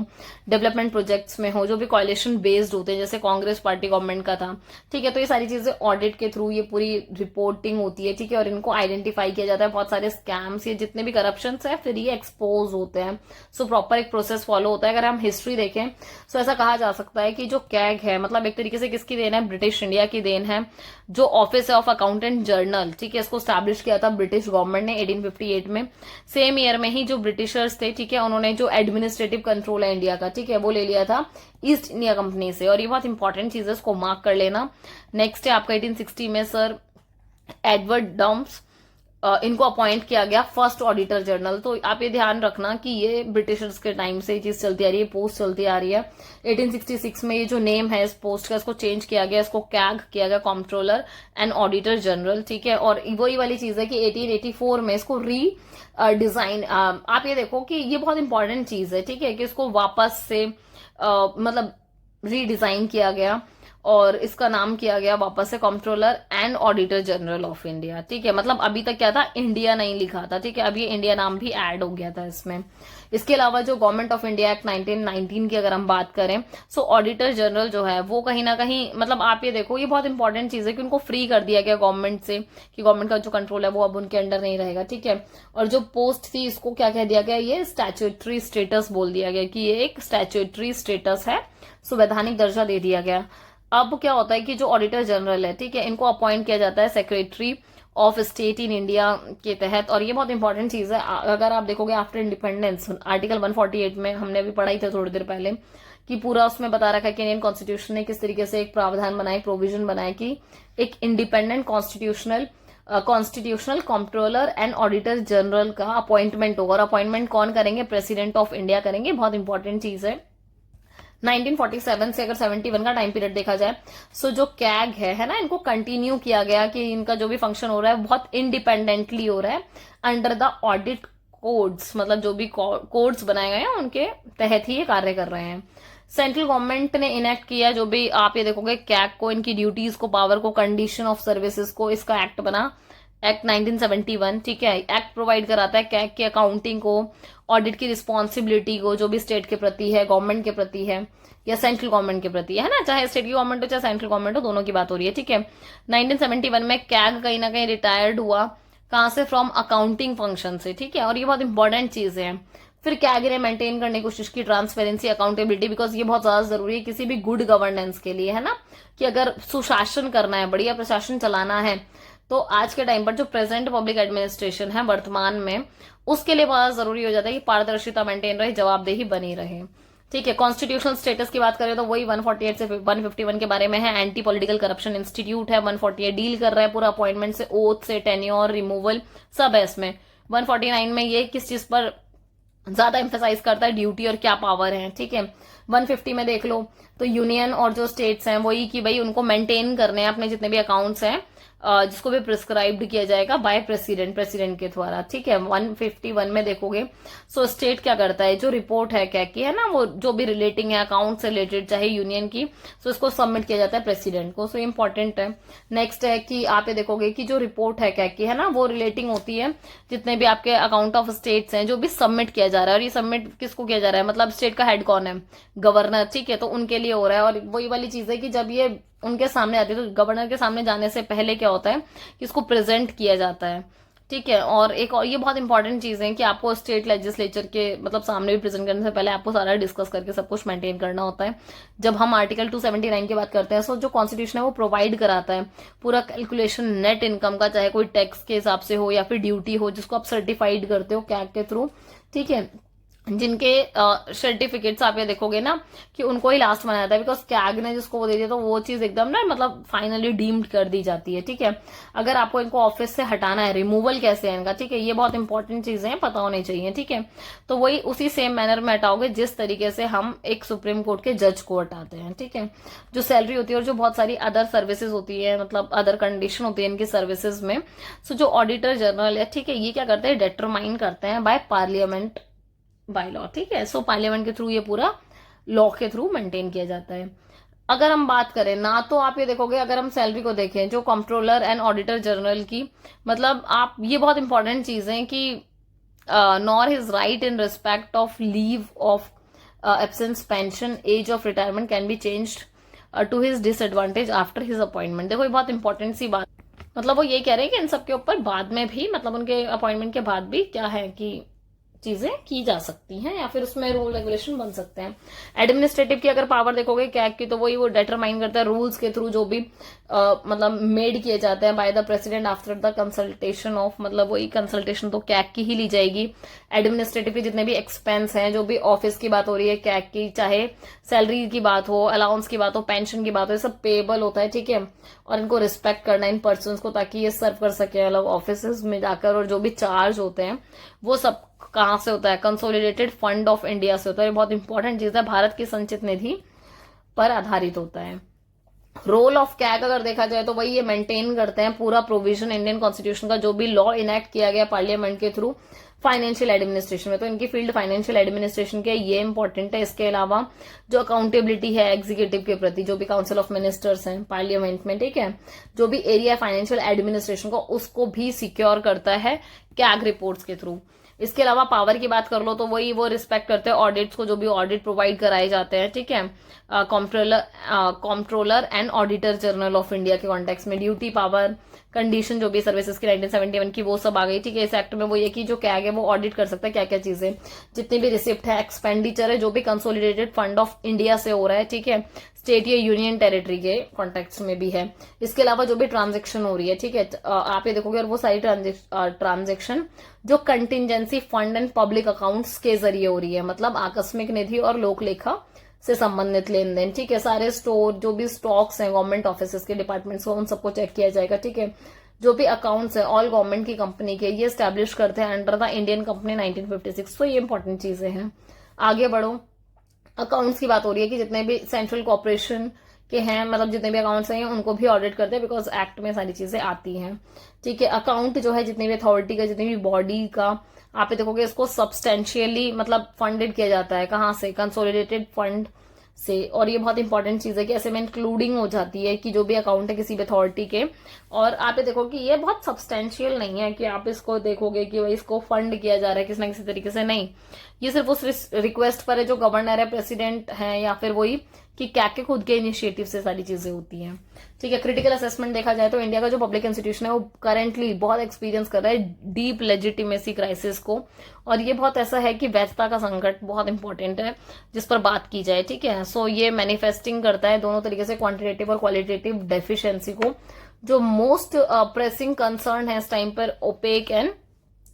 डेवलपमेंट प्रोजेक्ट्स में हो, जो भी कॉलेशन बेस्ड होते हैं, जैसे कांग्रेस पार्टी गवर्नमेंट का था, ठीक है, तो ये सारी चीजें ऑडिट के थ्रू ये पूरी रिपोर्टिंग होती है, ठीक है, और इनको आइडेंटिफाई किया जाता है बहुत सारे स्कैम्स, ये जितने भी करप्शन है फिर ये एक्सपोज होते हैं। सो प्रॉपर एक प्रोसेस फॉलो होता है। अगर हम हिस्ट्री देखें सो ऐसा कहा जा सकता है कि जो कैग है मतलब एक तरीके से किसकी देन है, ब्रिटिश इंडिया की देन है। जो ऑफिस ऑफ अकाउंटेंट जर्नल, ठीक है, इसको स्टैब्लिश किया था ब्रिटिश गवर्नमेंट ने 1858 में। सेम ईयर में ही जो ब्रिटिशर्स थे, ठीक है, उन्होंने जो एडमिनिस्ट्रेटिव कंट्रोल है इंडिया का, ठीक है, वो ले लिया था ईस्ट इंडिया कंपनी से, और ये बहुत इंपॉर्टेंट चीज है, इसको मार्क कर लेना। नेक्स्ट है आपका 1860 में सर एडवर्ड डम्प्स, इनको अपॉइंट किया गया फर्स्ट ऑडिटर जनरल। तो आप ये ध्यान रखना कि ये ब्रिटिशर्स के टाइम से ये चीज चलती आ रही है, पोस्ट चलती आ रही है। 1866 में ये जो नेम है इस पोस्ट का, इसको चेंज किया गया, इसको कैग किया गया, कॉम्प्ट्रोलर एंड ऑडिटर जनरल, ठीक है। और वही वाली चीज है कि 1884 में इसको डिजाइन, आप ये देखो कि ये बहुत इंपॉर्टेंट चीज है, ठीक है, कि इसको वापस से मतलब रीडिजाइन किया गया। और इसका नाम किया गया वापस से controller and auditor general of India. ठीक है, मतलब अभी तक क्या था, इंडिया नहीं लिखा था। ठीक है, अब ये इंडिया नाम भी ऐड हो गया था इसमें। इसके अलावा जो गवर्नमेंट ऑफ इंडिया एक्ट 1919 की अगर हम बात करें, सो ऑडिटर जनरल जो है वो कहीं ना कहीं, मतलब आप ये देखो, ये बहुत इंपॉर्टेंट चीज है कि उनको फ्री कर दिया गया गवर्नमेंट से, कि गवर्नमेंट का जो कंट्रोल है वो अब उनके अंडर नहीं रहेगा। ठीक है, और जो पोस्ट थी इसको क्या कह दिया गया, ये स्टैट्यूटरी स्टेटस बोल दिया गया कि ये एक स्टैट्यूटरी स्टेटस है, संवैधानिक दर्जा दे दिया गया। अब क्या होता है कि जो ऑडिटर जनरल है, ठीक है, इनको अपॉइंट किया जाता है secretary of state in India के तहत। और ये बहुत इंपॉर्टेंट चीज है, अगर आप देखोगे आफ्टर इंडिपेंडेंस आर्टिकल 148 में, हमने अभी पढ़ाई था थोड़ी देर पहले, कि पूरा उसमें बता रखा है कि इंडियन कॉन्स्टिट्यूशन ने किस तरीके से एक प्रावधान बनाए, प्रोविजन बनाए कि एक independent constitutional controller and auditor general का अपॉइंटमेंट होगा। और अपॉइंटमेंट कौन करेंगे, प्रेसिडेंट ऑफ इंडिया करेंगे। बहुत इंपॉर्टेंट चीज है। 1947 से अगर 71 का टाइम पीरियड देखा जाए, सो जो कैग है ना, इनको कंटिन्यू किया गया कि इनका जो भी फंक्शन हो रहा है बहुत इंडिपेंडेंटली हो रहा है अंडर द ऑडिट कोड्स, मतलब जो भी कोड्स बनाए गए हैं उनके तहत ही ये कार्य कर रहे हैं। सेंट्रल गवर्नमेंट ने इनेक्ट किया, जो भी आप ये देखोगे कैग को, इनकी ड्यूटीज को, पावर को, कंडीशन ऑफ सर्विसेज को, इसका एक्ट बना एक्ट 1971। ठीक है, एक्ट प्रोवाइड कराता है कैग की अकाउंटिंग को, ऑडिट की रिस्पॉन्सिबिलिटी को, जो भी स्टेट के प्रति है, गवर्नमेंट के प्रति है या सेंट्रल गवर्नमेंट के प्रति है ना, चाहे स्टेट की गवर्नमेंट हो चाहे सेंट्रल गवर्नमेंट हो, दोनों की बात हो रही है। ठीक है, 1971 में कैग कहीं ना कहीं रिटायर्ड हुआ, कहां से, फ्रॉम अकाउंटिंग फंक्शन से। ठीक है, और ये बहुत इंपॉर्टेंट चीजें हैं। फिर कैग ने मेंटेन करने की कोशिश की ट्रांसपेरेंसी, अकाउंटेबिलिटी, बिकॉज ये बहुत ज्यादा जरूरी है किसी भी गुड गवर्नेंस के लिए, है ना, कि अगर सुशासन करना है, बढ़िया प्रशासन चलाना है, तो आज के टाइम पर जो प्रेजेंट पब्लिक एडमिनिस्ट्रेशन है वर्तमान में, उसके लिए बहुत जरूरी हो जाता है कि पारदर्शिता मेंटेन रहे, जवाबदेही बनी रहे। ठीक है, कॉन्स्टिट्यूशनल स्टेटस की बात करें तो वही 148 से 151 के बारे में है। एंटी पॉलिटिकल करप्शन इंस्टीट्यूट है, 148 डील कर रहा है पूरा अपॉइंटमेंट से, ओथ से, टेन्योर, रिमूवल, सब है इसमें। 149 में ये किस चीज पर ज्यादा एम्फेसाइज करता है, ड्यूटी और क्या पावर है। ठीक है, 150 में देख लो तो यूनियन और जो स्टेट्स हैं वही कि भाई उनको मेंटेन करने हैं अपने जितने भी अकाउंट्स हैं, जिसको भी प्रिस्क्राइब्ड किया जाएगा बाय प्रेसिडेंट के द्वारा। ठीक है, 151 में देखोगे, सो स्टेट क्या करता है, जो रिपोर्ट है क्या की है ना, वो जो भी रिलेटिंग है अकाउंट से रिलेटेड, चाहे यूनियन की, सो इसको सबमिट किया जाता है प्रेसिडेंट को। सो इंपॉर्टेंट है। नेक्स्ट है कि आप ये देखोगे कि जो रिपोर्ट है क्या की है ना, वो रिलेटिंग होती है जितने भी आपके अकाउंट ऑफ स्टेट्स हैं जो भी सबमिट किया जा रहा है। और ये सबमिट किसको किया जा रहा है, मतलब स्टेट का हेड कौन है, गवर्नर। ठीक है, तो उनके लिए हो रहा है। और वही वाली चीज है कि जब ये उनके सामने आती है तो गवर्नर के सामने जाने से पहले क्या होता है कि इसको प्रेजेंट किया जाता है। ठीक है, और एक और ये बहुत इंपॉर्टेंट चीज है कि आपको स्टेट लेजिस्लेचर के मतलब सामने भी प्रेजेंट करने से पहले आपको सारा डिस्कस करके सब कुछ मेंटेन करना होता है। जब हम आर्टिकल 279 की बात करते हैं, सो जो कॉन्स्टिट्यूशन है वो प्रोवाइड कराता है पूरा कैलकुलेशन नेट इनकम का, चाहे कोई टैक्स के हिसाब से हो या फिर ड्यूटी हो, जिसको आप सर्टिफाइड करते हो कैग के थ्रू। ठीक है, जिनके सर्टिफिकेट्स आप ये देखोगे ना कि उनको ही लास्ट बनाया था, बिकॉज कैग ने जिसको वो दे दिया तो वो चीज एकदम ना मतलब फाइनली डीम्ड कर दी जाती है। ठीक है, अगर आपको इनको ऑफिस से हटाना है, रिमूवल कैसे है इनका, ठीक है, ये बहुत इंपॉर्टेंट चीजें हैं, पता होनी चाहिए। ठीक है, तो वही उसी सेम मैनर में हटाओगे जिस तरीके से हम एक सुप्रीम कोर्ट के जज को हटाते हैं। ठीक है, जो सैलरी होती है और जो बहुत सारी अदर सर्विसेज होती है, मतलब अदर कंडीशन होती है इनकी सर्विसेज में, सो जो ऑडिटर जनरल है, ठीक है, ये क्या करते हैं, डिटरमाइन करते हैं बाय पार्लियामेंट, बाय लॉ। ठीक है, सो पार्लियामेंट के थ्रू ये पूरा लॉ के थ्रू मेंटेन किया जाता है। अगर हम बात करें ना, तो आप ये देखोगे, अगर हम सैलरी को देखें जो कंट्रोलर एंड ऑडिटर जनरल की, मतलब आप ये बहुत इंपॉर्टेंट चीज है कि nor his right in respect of leave of absence, pension, age of retirement can be changed to his disadvantage after his appointment. देखो ये बहुत इंपॉर्टेंट सी बात, मतलब वो ये कह रहे हैं कि इन सब के ऊपर बाद में भी, मतलब उनके अपॉइंटमेंट के बाद भी क्या है कि चीजें की जा सकती हैं या फिर उसमें रूल रेगुलेशन बन सकते हैं। एडमिनिस्ट्रेटिव की अगर पावर देखोगे कैग की, तो वही वो डिटरमाइन करता है रूल्स के थ्रू जो भी मतलब मेड किए जाते हैं by the president after the consultation of, मतलब वही कंसल्टेशन तो कैग की ही ली जाएगी। एडमिनिस्ट्रेटिव के जितने भी एक्सपेंस हैं, जो भी ऑफिस की बात हो रही है कैग की, चाहे सैलरी की बात हो, अलाउंस की बात हो, पेंशन की बात हो, ये सब पेएबल होता है। ठीक है, और इनको रिस्पेक्ट करना इन पर्सन को, ताकि ये सर्व कर सके अलग ऑफिस में जाकर। और जो भी चार्ज होते हैं वो सब कहां से होता है, कंसोलिडेटेड फंड ऑफ इंडिया से होता है। ये बहुत इंपॉर्टेंट चीज है, भारत की संचित निधि पर आधारित होता है। रोल ऑफ कैग अगर देखा जाए तो वही ये मेंटेन करते हैं पूरा प्रोविजन इंडियन कॉन्स्टिट्यूशन का, जो भी लॉ इनेक्ट किया गया पार्लियामेंट के थ्रू फाइनेंशियल एडमिनिस्ट्रेशन में, तो इनकी फील्ड फाइनेंशियल एडमिनिस्ट्रेशन के, ये इंपॉर्टेंट है। इसके अलावा जो अकाउंटेबिलिटी है एग्जीक्यूटिव के प्रति, जो भी काउंसिल ऑफ मिनिस्टर्स हैं पार्लियामेंट में, ठीक है, जो भी एरिया फाइनेंशियल एडमिनिस्ट्रेशन को उसको भी सिक्योर करता है कैग रिपोर्ट्स के थ्रू। इसके अलावा पावर की बात कर लो तो वही वो रिस्पेक्ट करते हैं ऑडिट्स को, जो भी ऑडिट प्रोवाइड कराए जाते हैं, ठीक है, comptroller and auditor general of India के कॉन्टेक्स्ट में। ड्यूटी पावर कंडीशन जो भी सर्विसेज की 1971 की वो सब आ गई, ठीक है। इस एक्ट में वो ये कि जो कैग है वो ऑडिट कर सकता है क्या क्या चीजें, जितनी भी रिसिप्ट है, एक्सपेंडिचर है, जो भी कंसोलिडेटेड फंड ऑफ इंडिया से हो रहा है, ठीक है, स्टेट या यूनियन टेरिटरी के कॉन्टेक्स्ट में भी है। इसके अलावा जो भी ट्रांजेक्शन हो रही है, ठीक है, आप ये देखोगे, और वो सारी ट्रांजेक्शन जो contingency fund and public accounts के जरिए हो रही है, मतलब आकस्मिक निधि और लोक लेखा से संबंधित लेन देन, ठीक है। सारे स्टोर, जो भी स्टॉक्स हैं गवर्नमेंट ऑफिस के, डिपार्टमेंट्स को, उन सबको चेक किया जाएगा, ठीक है। जो भी अकाउंट्स है ऑल गवर्नमेंट की कंपनी के, ये स्टैब्लिश करते हैं अंडर द इंडियन कंपनी 1956। तो ये इंपॉर्टेंट चीजें हैं। आगे बढ़ो, अकाउंट्स की बात हो रही है कि जितने भी सेंट्रल कॉर्पोरेशन के हैं, मतलब जितने भी अकाउंट्स हैं उनको भी ऑडिट करते हैं, बिकॉज एक्ट में सारी चीजें आती हैं, ठीक है। अकाउंट जो है जितनी भी अथॉरिटी का, जितनी भी बॉडी का, आप ये देखोगे इसको सब्सटेंशियली मतलब फंडेड किया जाता है, कहाँ से, कंसोलिडेटेड फंड से। और ये बहुत इंपॉर्टेंट चीज है कि ऐसे में इंक्लूडिंग हो जाती है कि जो भी अकाउंट है किसी भी अथॉरिटी के। और आप ये देखो कि ये बहुत सब्सटेंशियल नहीं है कि आप इसको देखोगे कि भाई इसको फंड किया जा रहा है किसी न किसी तरीके से, नहीं। ये सिर्फ उस रिक्वेस्ट पर है जो गवर्नर है, प्रेसिडेंट है, या फिर वही कि क्या के खुद के इनिशिएटिव से सारी चीजें होती हैं, ठीक है। क्रिटिकल असेसमेंट देखा जाए तो इंडिया का जो पब्लिक इंस्टीट्यूशन है वो करेंटली बहुत एक्सपीरियंस कर रहा है डीप लेजिटिमेसी क्राइसिस को, और ये बहुत ऐसा है कि वैधता का संकट बहुत इंपॉर्टेंट है जिस पर बात की जाए, ठीक है। सो ये मैनिफेस्टिंग करता है दोनों तरीके से, क्वांटिटेटिव और क्वालिटेटिव डेफिशिएंसी को। जो मोस्ट प्रेसिंग कंसर्न है इस टाइम पर opaque and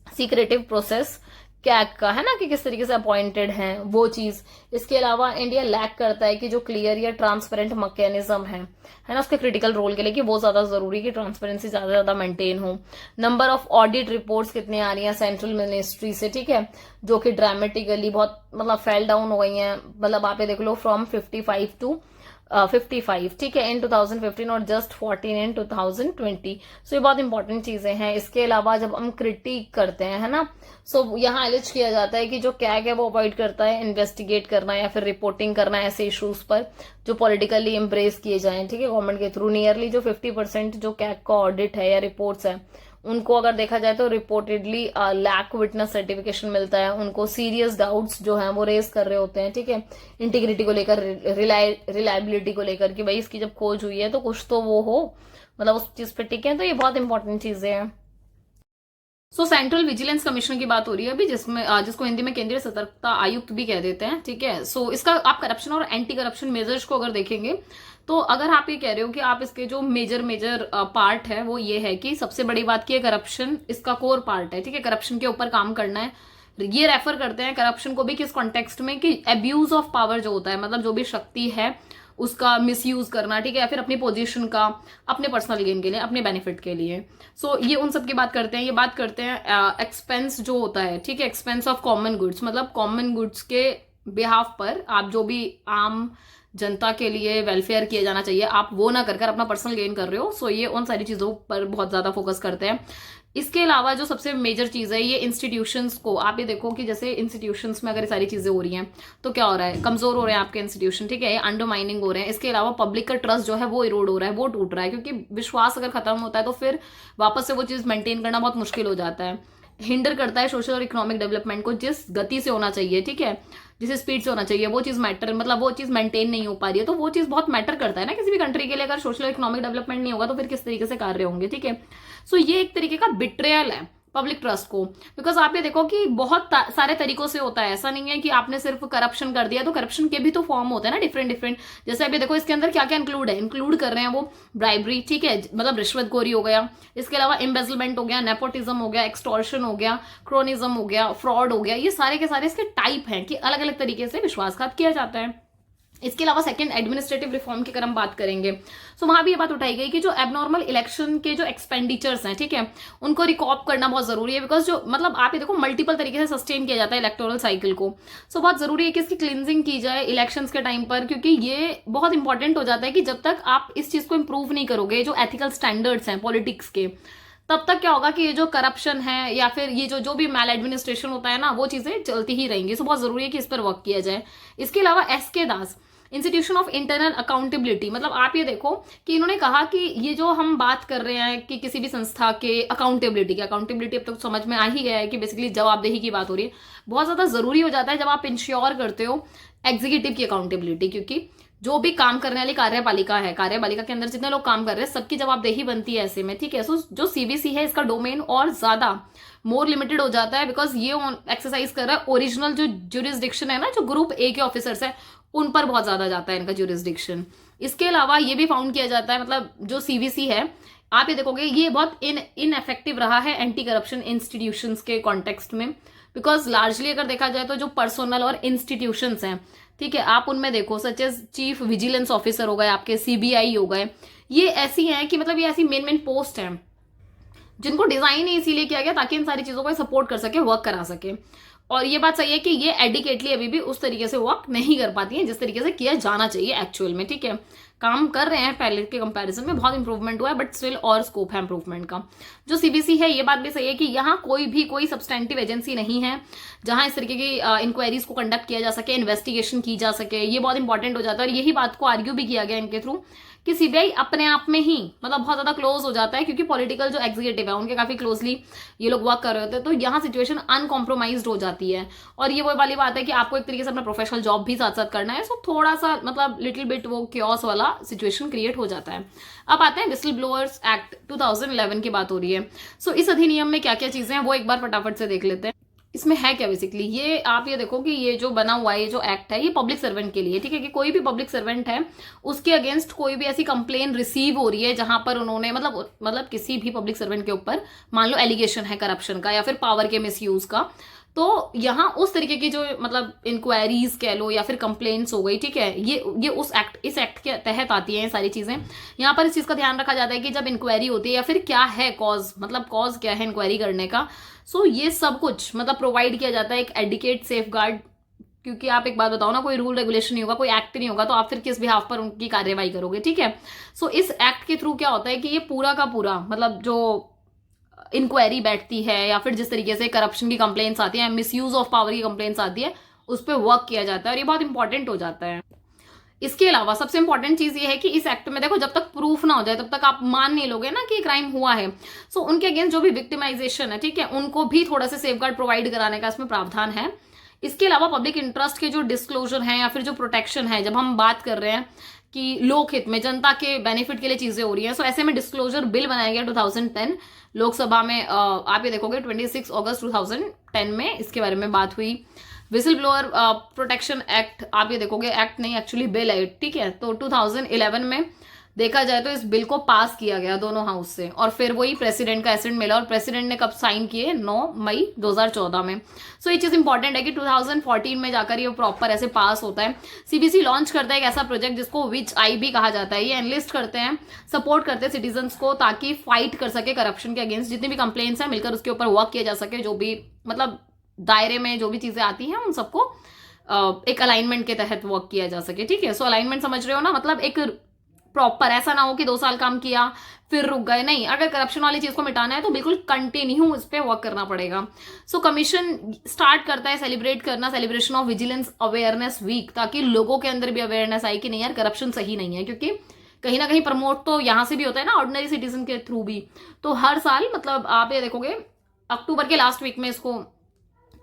secretive process CAG का, है ना, कि किस तरीके से अपॉइंटेड हैं वो चीज। इसके अलावा इंडिया लैक करता है कि जो क्लियर या ट्रांसपेरेंट मैकेनिज्म है ना, उसके क्रिटिकल रोल के लिए, कि वो ज्यादा जरूरी है कि ट्रांसपेरेंसी ज्यादा मेंटेन हो। नंबर ऑफ ऑडिट रिपोर्ट्स कितनी आ रही हैं सेंट्रल मिनिस्ट्री से, ठीक है, जो कि ड्रामेटिकली बहुत मतलब फेल डाउन हो गई हैं, मतलब आप ये देख लो फ्रॉम 55 टू 55, ठीक है, इन 2015 और जस्ट 14 इन 2020। सो ये बहुत इंपॉर्टेंट चीजें हैं। इसके अलावा जब हम क्रिटिक करते हैं, है ना, सो यहाँ एलिज किया जाता है कि जो कैग है वो अवॉइड करता है इन्वेस्टिगेट करना या फिर रिपोर्टिंग करना ऐसे इश्यूज पर जो पॉलिटिकली एम्ब्रेस किए जाएं, ठीक है, गवर्नमेंट के थ्रू। नियरली जो 50% जो कैग का ऑडिट है या रिपोर्ट्स है, उनको अगर देखा जाए तो रिपोर्टेडली लैक विटनेस सर्टिफिकेशन मिलता है, उनको सीरियस डाउट्स जो हैं वो रेज कर रहे होते हैं, ठीक है, इंटीग्रिटी को लेकर, रिलायबिलिटी को लेकर, कि भाई इसकी जब खोज हुई है तो कुछ तो वो हो, मतलब उस चीज पे टिके हैं। तो ये बहुत इंपॉर्टेंट चीजें हैं। सो सेंट्रल विजिलेंस कमीशन की बात हो रही है अभी, जिसमें जिसको हिंदी में केंद्रीय सतर्कता आयुक्त भी कह देते हैं, ठीक है। सो इसका आप करप्शन और एंटी करप्शन मेजर्स को अगर देखेंगे तो अगर आप ये कह रहे हो कि आप इसके जो मेजर पार्ट है वो ये है कि सबसे बड़ी बात की है करप्शन इसका कोर पार्ट है, ठीक है, करप्शन के ऊपर काम करना है। ये रेफर करते हैं करप्शन को भी किस कॉन्टेक्स्ट में, कि एब्यूज ऑफ पावर जो होता है, मतलब जो भी शक्ति है उसका मिसयूज करना, ठीक है, या फिर अपनी पोजीशन का अपने पर्सनल गेन के लिए, अपने बेनिफिट के लिए। सो ये उन सब की बात करते हैं। ये बात करते हैं एक्सपेंस जो होता है, ठीक है, एक्सपेंस ऑफ कॉमन गुड्स, मतलब कॉमन गुड्स के बिहाफ पर आप जो भी आम जनता के लिए वेलफेयर किया जाना चाहिए आप वो ना कर अपना पर्सनल गेन कर रहे हो। सो ये उन सारी चीजों पर बहुत ज्यादा फोकस करते हैं। इसके अलावा जो सबसे मेजर चीज है, ये इंस्टीट्यूशंस को आप ये देखो कि जैसे इंस्टीट्यूशंस में अगर सारी चीजें हो रही हैं तो क्या हो रहा है, कमजोर हो रहे हैं आपके इंस्टीट्यूशन, ठीक है, अंडरमाइनिंग हो रहे हैं। इसके अलावा पब्लिक का ट्रस्ट जो है वो इरोड हो रहा है, वो टूट रहा है, क्योंकि विश्वास अगर खत्म होता है तो फिर वापस से वो चीज मेंटेन करना बहुत मुश्किल हो जाता है। हिंडर करता है सोशल और इकोनॉमिक डेवलपमेंट को, जिस गति से होना चाहिए, ठीक है, जिस स्पीड से होना चाहिए वो चीज मैटर, मतलब वो चीज मेंटेन नहीं हो पा रही है, तो वो चीज बहुत मैटर करता है ना किसी भी कंट्री के लिए। अगर सोशल और इकोनॉमिक डेवलपमेंट नहीं होगा तो फिर किस तरीके से कार्य होंगे, ठीक है। सो ये एक तरीके का बिट्रेयल है पब्लिक ट्रस्ट को, बिकॉज आप ये देखो कि बहुत सारे तरीकों से होता है, ऐसा नहीं है कि आपने सिर्फ करप्शन कर दिया, तो करप्शन के भी तो फॉर्म होते हैं ना, डिफरेंट। जैसे आप ये देखो इसके अंदर क्या क्या इंक्लूड है, इंक्लूड कर रहे हैं वो ब्राइबरी, ठीक है, मतलब रिश्वतखोरी हो गया, इसके अलावा एम्बेजलमेंट हो गया, नेपोटिज्म हो गया, एक्सटॉर्शन हो गया, क्रोनिज्म हो गया, फ्रॉड हो गया। ये सारे के सारे इसके टाइप हैं कि अलग अलग तरीके से विश्वासघात किया जाता है। इसके अलावा सेकंड एडमिनिस्ट्रेटिव रिफॉर्म की अगर हम बात करेंगे, तो वहां भी ये बात उठाई गई कि जो एबनॉर्मल इलेक्शन के जो एक्सपेंडिचर्स हैं, ठीक है, उनको रिकॉप करना बहुत जरूरी है, बिकॉज जो मतलब आप ये देखो मल्टीपल तरीके से सस्टेन किया जाता है इलेक्टोरल साइकिल को। सो बहुत जरूरी है कि इसकी क्लिनजिंग की जाए इलेक्शंस के टाइम पर, क्योंकि ये बहुत इंपॉर्टेंट हो जाता है कि जब तक आप इस चीज को इंप्रूव नहीं करोगे, जो एथिकल स्टैंडर्ड्स हैं पॉलिटिक्स के, तब तक क्या होगा कि ये जो करप्शन है या फिर ये जो जो भी मैल एडमिनिस्ट्रेशन होता है ना, वो चीजें चलती ही रहेंगी। सो बहुत जरूरी है कि इस पर वर्क किया जाए। इसके अलावा S K Das, institution of internal accountability, मतलब आप ये देखो कि इन्होंने कहा कि ये जो हम बात कर रहे हैं कि किसी भी संस्था के अकाउंटेबिलिटी की, अकाउंटेबिलिटी अब तक तो समझ में आ ही गया है कि बेसिकली जवाबदेही की बात हो रही है। बहुत ज्यादा जरूरी हो जाता है जब आप इंश्योर करते हो एग्जीक्यूटिव की अकाउंटेबिलिटी, क्योंकि जो भी काम करने वाली कार्यपालिका है, कार्यपालिका के अंदर जितने लोग काम कर रहे हैं, सबकी जवाबदेही बनती है ऐसे में, ठीक है। सो जो सीबीसी है इसका डोमेन और ज्यादा मोर लिमिटेड हो जाता है, बिकॉज ये एक्सरसाइज कर रहा है ओरिजिनल जो ज्यूरिसडिक्शन है ना, जो ग्रुप ए के ऑफिसर्स है, उन पर बहुत ज्यादा जाता है इनका ज्यूरिसडिक्शन। इसके अलावा ये भी फाउंड किया जाता है, मतलब जो सीबीसी है, आप ये देखोगे ये बहुत इनएफेक्टिव रहा है एंटी करप्शन इंस्टीट्यूशंस के कॉन्टेक्स्ट में, बिकॉज लार्जली अगर देखा जाए तो जो पर्सनल और इंस्टीट्यूशंस हैं, ठीक है, आप उनमें देखो such as chief vigilance officer हो गए, आपके सीबीआई हो गए, ये ऐसी हैं कि मतलब ये ऐसी मेन मेन पोस्ट हैं जिनको डिजाइन ही इसीलिए किया गया ताकि इन सारी चीजों को सपोर्ट कर सके, वर्क करा सके। और ये बात सही है कि ये एडिकेटली अभी भी उस तरीके से वर्क नहीं कर पाती है जिस तरीके से किया जाना चाहिए एक्चुअल में, ठीक है। काम कर रहे हैं, पहले के कंपैरिजन में बहुत इंप्रूवमेंट हुआ है, बट स्टिल और स्कोप है इंप्रूवमेंट का। जो सीबीसी है, ये बात भी सही है कि यहाँ कोई सब्सटेंटिव एजेंसी नहीं है जहां इस तरीके की इंक्वायरीज को कंडक्ट किया जा सके, इन्वेस्टिगेशन की जा सके। ये बहुत इंपॉर्टेंट हो जाता है और यही बात को आर्ग्यू भी किया गया इनके थ्रू कि सीबीआई अपने आप में ही मतलब बहुत ज्यादा क्लोज हो जाता है, क्योंकि पॉलिटिकल जो एग्जीक्यूटिव है उनके काफी क्लोजली ये लोग वर्क कर रहे होते हैं, तो यहाँ सिचुएशन अनकॉम्प्रोमाइज्ड हो जाती है। और ये वो वाली बात है कि आपको एक तरीके से अपना प्रोफेशनल जॉब भी साथ साथ करना है, सो थोड़ा सा मतलब लिटिल बिट वो क्योस वाला सिचुएशन क्रिएट हो जाता है। अब आते हैं विस्ल ब्लोअर्स एक्ट 2011 की बात हो रही है। सो इस अधिनियम में क्या क्या चीजें हैं वो एक बार फटाफट से देख लेते हैं। इसमें है क्या बेसिकली, ये आप ये देखो कि ये जो बना हुआ है, ये जो एक्ट है, ये पब्लिक सर्वेंट के लिए, ठीक है, कि कोई भी पब्लिक सर्वेंट है उसके अगेंस्ट कोई भी ऐसी कंप्लेन रिसीव हो रही है जहां पर उन्होंने मतलब किसी भी पब्लिक सर्वेंट के ऊपर मान लो एलिगेशन है करप्शन का या फिर पावर के मिसयूज का, तो यहाँ उस तरीके की जो मतलब इंक्वायरीज कह लो या फिर कंप्लेंट्स हो गई, ठीक है, ये इस एक्ट के तहत आती है सारी चीजें। यहाँ पर इस चीज का ध्यान रखा जाता है कि जब इंक्वायरी होती है या फिर क्या है कॉज, मतलब कॉज क्या है इंक्वायरी करने का, सो ये सब कुछ मतलब प्रोवाइड किया जाता है एक एडिकेट सेफ गार्ड। क्योंकि आप एक बात बताओ ना, कोई रूल रेगुलेशन नहीं होगा, कोई एक्ट नहीं होगा, तो आप फिर किस बिहाफ पर उनकी कार्यवाही करोगे, ठीक है। सो इस एक्ट के थ्रू क्या होता है कि ये पूरा का पूरा मतलब जो इंक्वायरी बैठती है या फिर जिस तरीके से करप्शन की कंप्लेंट्स आती है, मिसयूज ऑफ पावर की कंप्लेंट्स आती है, उस पर वर्क किया जाता है और ये बहुत इंपॉर्टेंट हो जाता है। इसके अलावा सबसे इंपॉर्टेंट चीज ये है कि इस एक्ट में देखो जब तक प्रूफ ना हो जाए तब तक आप मान नहीं लोगे ना कि क्राइम हुआ है। सो उनके अगेंस्ट जो भी विक्टिमाइजेशन है, ठीक है, उनको भी थोड़ा सा सेफगार्ड प्रोवाइड कराने का इसमें प्रावधान है। इसके अलावा पब्लिक इंटरेस्ट के जो डिस्क्लोजर है या फिर जो प्रोटेक्शन है, जब हम बात कर रहे हैं कि लोक हित में जनता के बेनिफिट के लिए चीजें हो रही हैं, सो ऐसे में डिस्क्लोजर बिल बनाया गया 2010 लोकसभा में। आप ये देखोगे 26 अगस्त 2010 में इसके बारे में बात हुई। विसल ब्लोअर प्रोटेक्शन एक्ट, आप ये देखोगे एक्ट नहीं एक्चुअली बिल है, ठीक है, तो 2011 में देखा जाए तो इस बिल को पास किया गया दोनों हाउस से, और फिर वही प्रेसिडेंट का एसेंट मिला और प्रेसिडेंट ने कब साइन किए, 9 मई 2014 में। सो ये चीज इंपॉर्टेंट है कि 2014 में जाकर ये प्रॉपर ऐसे पास होता है। सीबीसी लॉन्च करता है एक ऐसा प्रोजेक्ट जिसको विच आई भी कहा जाता है। ये एनलिस्ट करते हैं, सपोर्ट करते हैं सिटीजन्स को ताकि फाइट कर सके करप्शन के अगेंस्ट, जितनी भी कंप्लेंट्स हैं मिलकर उसके ऊपर वर्क किया जा सके, जो भी मतलब दायरे में जो भी चीजें आती हैं उन सबको एक अलाइनमेंट के तहत वर्क किया जा सके, ठीक है। सो अलाइनमेंट समझ रहे हो ना, मतलब एक प्रॉपर ऐसा ना हो कि 2 साल काम किया फिर रुक गए, नहीं, अगर करप्शन वाली चीज को मिटाना है तो बिल्कुल कंटिन्यू इस पे वर्क करना पड़ेगा। सो कमीशन स्टार्ट करता है सेलिब्रेट करना, celebration of vigilance awareness week, ताकि लोगों के अंदर भी अवेयरनेस आई कि नहीं यार करप्शन सही नहीं है, क्योंकि कहीं ना कहीं प्रमोट तो यहां से भी होता है ना ऑर्डिनरी सिटीजन के थ्रू भी। तो हर साल मतलब आप ये देखोगे अक्टूबर के लास्ट वीक में इसको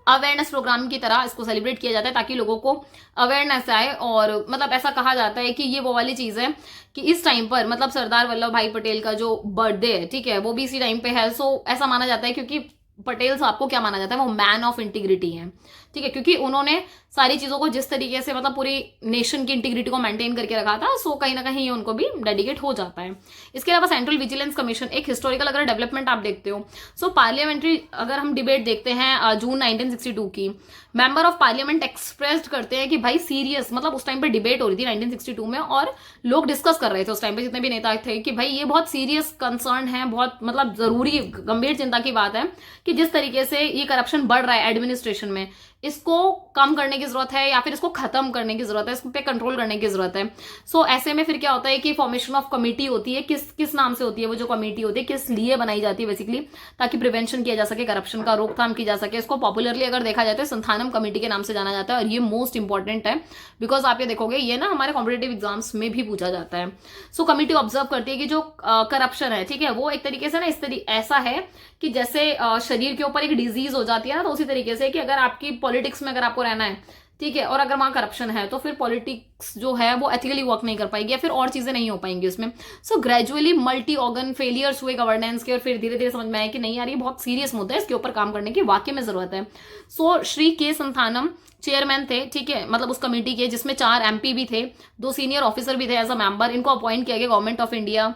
अवेयरनेस प्रोग्राम की तरह इसको सेलिब्रेट किया जाता है ताकि लोगों को अवेयरनेस आए। और मतलब ऐसा कहा जाता है कि ये वो वाली चीज है कि इस टाइम पर मतलब सरदार वल्लभ भाई पटेल का जो बर्थडे है, ठीक है, वो भी इसी टाइम पे है। सो ऐसा माना जाता है क्योंकि पटेल साहब को क्या माना जाता है, वो मैन ऑफ इंटीग्रिटी है। ठीक है, क्योंकि उन्होंने सारी चीजों को जिस तरीके से मतलब पूरी नेशन की इंटीग्रिटी को मेंटेन करके रखा था, सो कहीं ना कहीं ये उनको भी डेडिकेट हो जाता है। इसके अलावा सेंट्रल विजिलेंस कमीशन एक हिस्टोरिकल अगर डेवलपमेंट आप देखते हो, सो पार्लियामेंट्री अगर हम डिबेट देखते हैं जून 1962 की, मेंबर ऑफ पार्लियामेंट एक्सप्रेस्ड करते हैं कि भाई सीरियस, मतलब उस टाइम पे डिबेट हो रही थी 1962 में, और लोग डिस्कस कर रहे थे उस टाइम पे जितने भी नेता थे कि भाई ये बहुत सीरियस कंसर्न है, बहुत मतलब जरूरी गंभीर चिंता की बात है कि जिस तरीके से ये करप्शन बढ़ रहा है एडमिनिस्ट्रेशन में, इसको कम करने की जरूरत है या फिर इसको खत्म करने की जरूरत है, इस पे कंट्रोल करने की जरूरत है। सो ऐसे में फिर क्या होता है कि फॉर्मेशन ऑफ कमेटी होती है। किस नाम से होती है वो जो कमेटी होती है, किस लिए बनाई जाती है बेसिकली, ताकि प्रिवेंशन किया जा सके, करप्शन का रोकथाम की जा सके। इसको पॉपुलरली अगर देखा जाए तो संथानम कमेटी के नाम से जाना जाता है, और ये मोस्ट इंपॉर्टेंट है बिकॉज आप ये देखोगे ये ना हमारे कॉम्पिटेटिव एग्जाम्स में भी पूछा जाता है। सो कमेटी ऑब्जर्व करती है कि जो करप्शन है, ठीक है, वो एक तरीके से ना ऐसा है कि जैसे शरीर के ऊपर एक डिजीज हो जाती है ना, तो उसी तरीके से कि अगर आपकी पॉलिटिक्स में अगर आपको रहना है, ठीक है, और अगर वहां करप्शन है तो फिर पॉलिटिक्स जो है वो एथिकली वर्क नहीं कर पाएगी या फिर और चीजें नहीं हो पाएंगी उसमें। So gradually multi organ failures हुए गवर्नेंस के, और फिर धीरे धीरे समझ में आया कि नहीं यार ये बहुत सीरियस मुद्दा है, इसके ऊपर काम करने की वाकई में जरूरत है। सो श्री के संथानम चेयरमैन थे, ठीक है, मतलब उस कमेटी के, जिसमें 4 MP भी थे, 2 सीनियर ऑफिसर भी थे एज अ मेंबर। इनको अपॉइंट किया गया गवर्नमेंट ऑफ इंडिया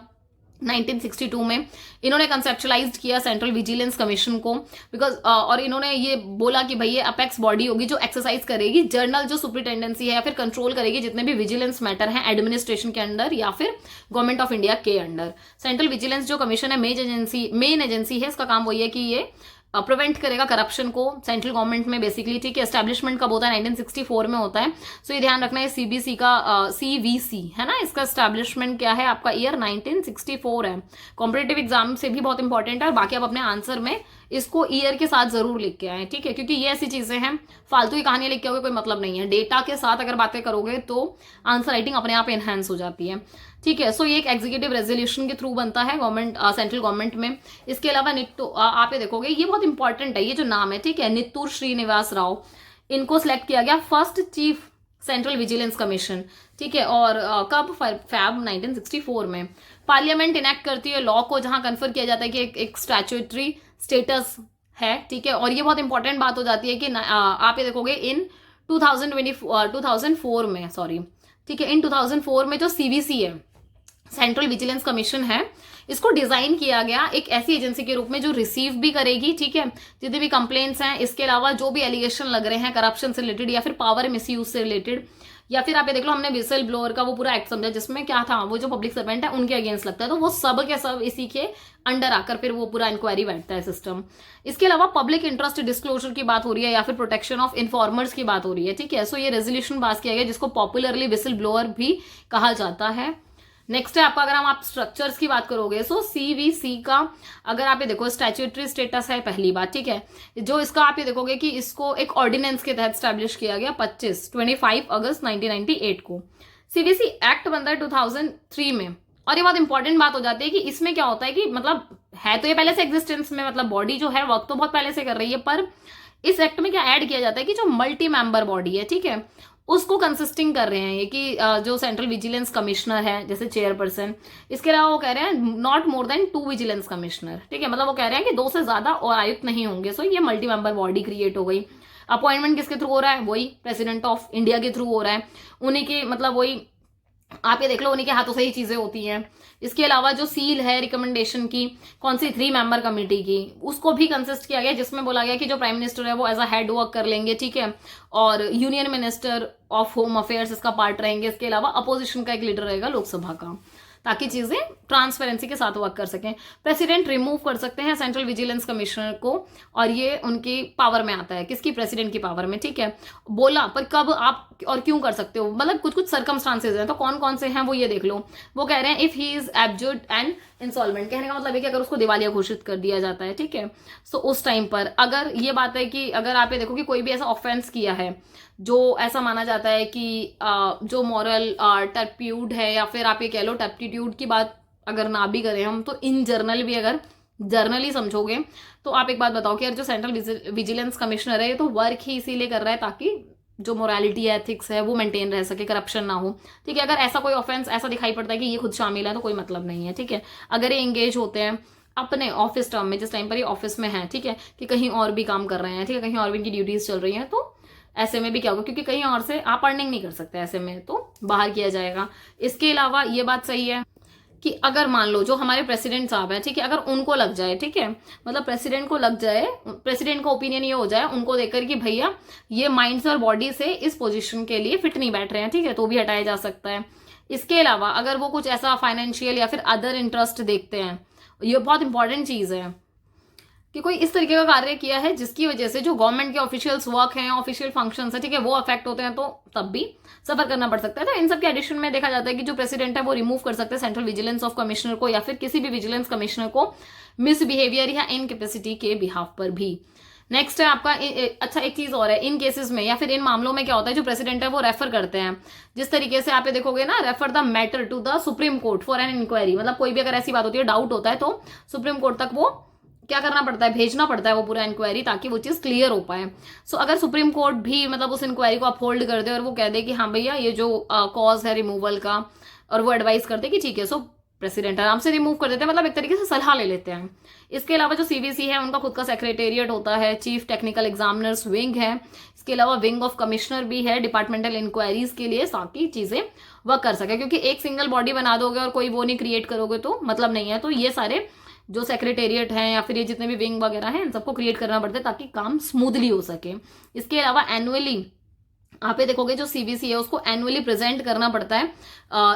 1962 में। इन्होंने कंसेप्चुलाइज किया सेंट्रल विजिलेंस कमीशन को बिकॉज और इन्होंने ये बोला कि भाई ये अपेक्स बॉडी होगी जो एक्सरसाइज करेगी जर्नल जो सुपरिटेंडेंसी है या फिर कंट्रोल करेगी जितने भी विजिलेंस मैटर हैं एडमिनिस्ट्रेशन के अंडर या फिर गवर्नमेंट ऑफ इंडिया के अंडर। सेंट्रल विजिलेंस जो कमीशन है मेन एजेंसी है, इसका काम वही है कि ये प्रिवेंट करेगा करप्शन को सेंट्रल गवर्नमेंट में बेसिकली, ठीक है। एस्टैब्लिशमेंट कब होता है? 1964 में होता है। सो ये ध्यान रखना है, सीबीसी का CVC है ना, इसका एस्टैब्लिशमेंट क्या है आपका, ईयर 1964 है। कॉम्पिटेटिव एग्जाम से भी बहुत इंपॉर्टेंट है, और बाकी आप अपने आंसर में इसको ईयर के साथ जरूर लिख के आए, ठीक है, क्योंकि ये ऐसी चीजें हैं फालतू की कहानियां लिख के आओगे कोई मतलब नहीं है। डेटा के साथ अगर बातें करोगे तो आंसर राइटिंग अपने आप एनहांस हो जाती है, ठीक है। सो ये एक एग्जीक्यूटिव रेजोल्यूशन के थ्रू बनता है गवर्नमेंट सेंट्रल गवर्नमेंट में। इसके अलावा आप ये देखोगे ये बहुत इंपॉर्टेंट है, ये जो नाम है, ठीक है, नित्तूर श्रीनिवास राव, इनको सिलेक्ट किया गया first chief central vigilance commission, ठीक है। और कब? फैब 1964 में। पार्लियामेंट इनेक्ट करती है लॉ को, जहां कन्फर किया जाता है कि एक स्टैट्यूटरी स्टेटस है, ठीक है। और ये बहुत इंपॉर्टेंट बात हो जाती है कि आप ये देखोगे इन 2004 में, सॉरी, ठीक है, इन 2004 में जो CVC है, सेंट्रल विजिलेंस कमीशन है, इसको डिजाइन किया गया एक ऐसी एजेंसी के रूप में जो रिसीव भी करेगी, ठीक है, जितने भी कंप्लेंट्स हैं, इसके अलावा जो भी एलिगेशन लग रहे हैं करप्शन से रिलेटेड या फिर पावर मिसयूज से रिलेटेड, या फिर आप ये देख लो हमने विसल ब्लोअर का वो पूरा एक्ट समझा जिसमें क्या था, वो जो पब्लिक सर्वेंट है उनके अगेंस्ट लगता है, तो वो सब के सब इसी के अंडर आकर फिर वो पूरा इंक्वायरी बैठता है सिस्टम। इसके अलावा पब्लिक इंटरेस्ट डिस्क्लोजर की बात हो रही है या फिर प्रोटेक्शन ऑफ इन्फॉर्मर्स की बात हो रही है, ठीक है। सो ये रेजोल्यूशन पास किया गया जिसको पॉपुलरली विसल ब्लोअर भी कहा जाता है। नेक्स्ट है आपका, अगर हम आप स्ट्रक्चर्स की बात करोगे, सो CVC का अगर आप ये देखो स्टैट्यूटरी स्टेटस है पहली बात, ठीक है। जो इसका आप ये देखोगे कि इसको एक ऑर्डिनेंस के तहत स्टैब्लिश किया गया 25 अगस्त 1998 को। CVC एक्ट बनता है 2003 में। और ये बहुत इंपॉर्टेंट बात हो जाती है कि इसमें क्या होता है कि मतलब है तो ये पहले से एग्जिस्टेंस में, मतलब बॉडी जो है वर्क तो बहुत पहले से कर रही है, पर इस एक्ट में क्या ऐड किया जाता है कि जो मल्टी मेंबर बॉडी है, ठीक है, उसको कंसिस्टिंग कर रहे हैं ये कि जो सेंट्रल विजिलेंस कमिश्नर है जैसे चेयरपर्सन, इसके अलावा वो कह रहे हैं not more than 2 vigilance commissioner, ठीक है, मतलब वो कह रहे हैं कि 2 से ज्यादा और आयुक्त नहीं होंगे। सो ये मल्टी मेंबर बॉडी क्रिएट हो गई। अपॉइंटमेंट किसके थ्रू हो रहा है? वही प्रेसिडेंट ऑफ इंडिया के थ्रू हो रहा है, उन्हीं के, मतलब वही आप ये देख लो उन्हीं के हाथों से ही चीजें होती हैं। इसके अलावा जो सील है रिकमेंडेशन की, कौन सी 3 मेंबर कमेटी की, उसको भी कंसिस्ट किया गया जिसमें बोला गया कि जो प्राइम मिनिस्टर है वो एज अ हेड वर्क कर लेंगे, ठीक है, और union minister of home affairs इसका पार्ट रहेंगे। इसके अलावा अपोजिशन का एक लीडर रहेगा लोकसभा का, ताकि चीजें ट्रांसपेरेंसी के साथ वर्क कर सकें। प्रेसिडेंट रिमूव कर सकते हैं सेंट्रल विजिलेंस कमिश्नर को, और ये उनकी पावर में आता है, किसकी? प्रेसिडेंट की पावर में, ठीक है। बोला पर कब आप और क्यों कर सकते हो, मतलब कुछ कुछ सर्कमस्टांसेस हैं, तो कौन कौन से हैं वो ये देख लो। वो कह रहे हैं if he is absurd and insolvent, कहने का मतलब है कि अगर उसको दिवालिया घोषित कर दिया जाता है, ठीक है, सो उस टाइम पर अगर ये बात है कि अगर आप ये देखो कि कोई भी ऐसा ऑफेंस किया है जो ऐसा माना जाता है कि जो मॉरल टर्प्यूड है, या फिर आप ये कह लो टर्प्टीट्यूड की बात अगर ना भी करें हम, तो इन जर्नल भी अगर जर्नली समझोगे तो आप एक बात बताओ कि यार जो सेंट्रल विजिलेंस कमिश्नर है ये तो वर्क ही इसीलिए कर रहा है ताकि जो मोरालिटी एथिक्स है वो मेंटेन रह सके, करप्शन ना हो, ठीक है। अगर ऐसा कोई ऑफेंस ऐसा दिखाई पड़ता है कि ये खुद शामिल है तो कोई मतलब नहीं है, ठीक है। अगर ये एंगेज होते हैं अपने ऑफिस टर्म में, जिस टाइम पर ये ऑफिस में है, ठीक है, कि कहीं और भी काम कर रहे हैं, ठीक है, कहीं और भी इनकी ड्यूटीज चल रही हैं, तो ऐसे में भी क्या होगा, क्योंकि कहीं और से आप अर्निंग नहीं कर सकते, ऐसे में तो बाहर किया जाएगा। इसके अलावा ये बात सही है कि अगर मान लो जो हमारे प्रेसिडेंट साहब हैं, ठीक है, अगर उनको लग जाए, ठीक है, मतलब प्रेसिडेंट को लग जाए, प्रेसिडेंट का ओपिनियन ये हो जाए उनको देखकर कि भैया ये माइंड से और बॉडी से इस पोजीशन के लिए फिट नहीं बैठ रहे हैं, ठीक है, तो भी हटाया जा सकता है। इसके अलावा अगर वो कुछ ऐसा फाइनेंशियल या फिर अदर इंटरेस्ट देखते हैं, ये बहुत इंपॉर्टेंट चीज है कि कोई इस तरीके का कार्य किया है जिसकी वजह से जो गवर्नमेंट के ऑफिशियल्स वर्क हैं, ऑफिशियल फंक्शंस है, ठीक है, वो अफेक्ट होते हैं, तो तब भी सफर करना पड़ सकता है। तो इन सब के एडिशन में देखा जाता है कि जो प्रेसिडेंट है वो रिमूव कर सकते हैं सेंट्रल विजिलेंस ऑफ कमिश्नर को या फिर किसी भी विजिलेंस कमिश्नर को मिसबिहेवियर या इनकेपेसिटी के बिहाफ पर भी। नेक्स्ट है आपका अच्छा एक चीज और है, इन केसेस में या फिर इन मामलों में क्या होता है, जो प्रेसिडेंट है वो रेफर करते हैं, जिस तरीके से आप ये देखोगे ना, refer the matter to the Supreme Court for an inquiry, मतलब कोई भी अगर ऐसी बात होती है, डाउट होता है, तो सुप्रीम कोर्ट तक वो क्या करना पड़ता है, भेजना पड़ता है वो पूरा इंक्वायरी, ताकि वो चीज क्लियर हो पाए। सो अगर सुप्रीम कोर्ट भी मतलब उस इंक्वायरी को अपहोल्ड कर दे और वो कह दे कि हाँ भैया ये जो कॉज है रिमूवल का, और वो एडवाइस करते कि ठीक है, सो प्रेसिडेंट आराम से रिमूव कर देते हैं, मतलब एक तरीके से सलाह ले लेते हैं। इसके अलावा जो सीवीसी है उनका खुद का सेक्रेटेरिएट होता है, चीफ टेक्निकल एग्जामिनर्स विंग है, इसके अलावा विंग ऑफ कमिश्नर भी है डिपार्टमेंटल इंक्वायरीज के लिए, ताकि चीजें वर्क कर सके, क्योंकि एक सिंगल बॉडी बना दोगे और कोई वो नहीं क्रिएट करोगे तो मतलब नहीं है। तो ये सारे जो सेक्रेटेरिएट हैं या फिर ये जितने भी विंग वगैरह हैं, इन सबको क्रिएट करना पड़ता है ताकि काम स्मूथली हो सके। इसके अलावा एनुअली आप ये देखोगे जो सीवीसी है उसको एनुअली प्रेजेंट करना पड़ता है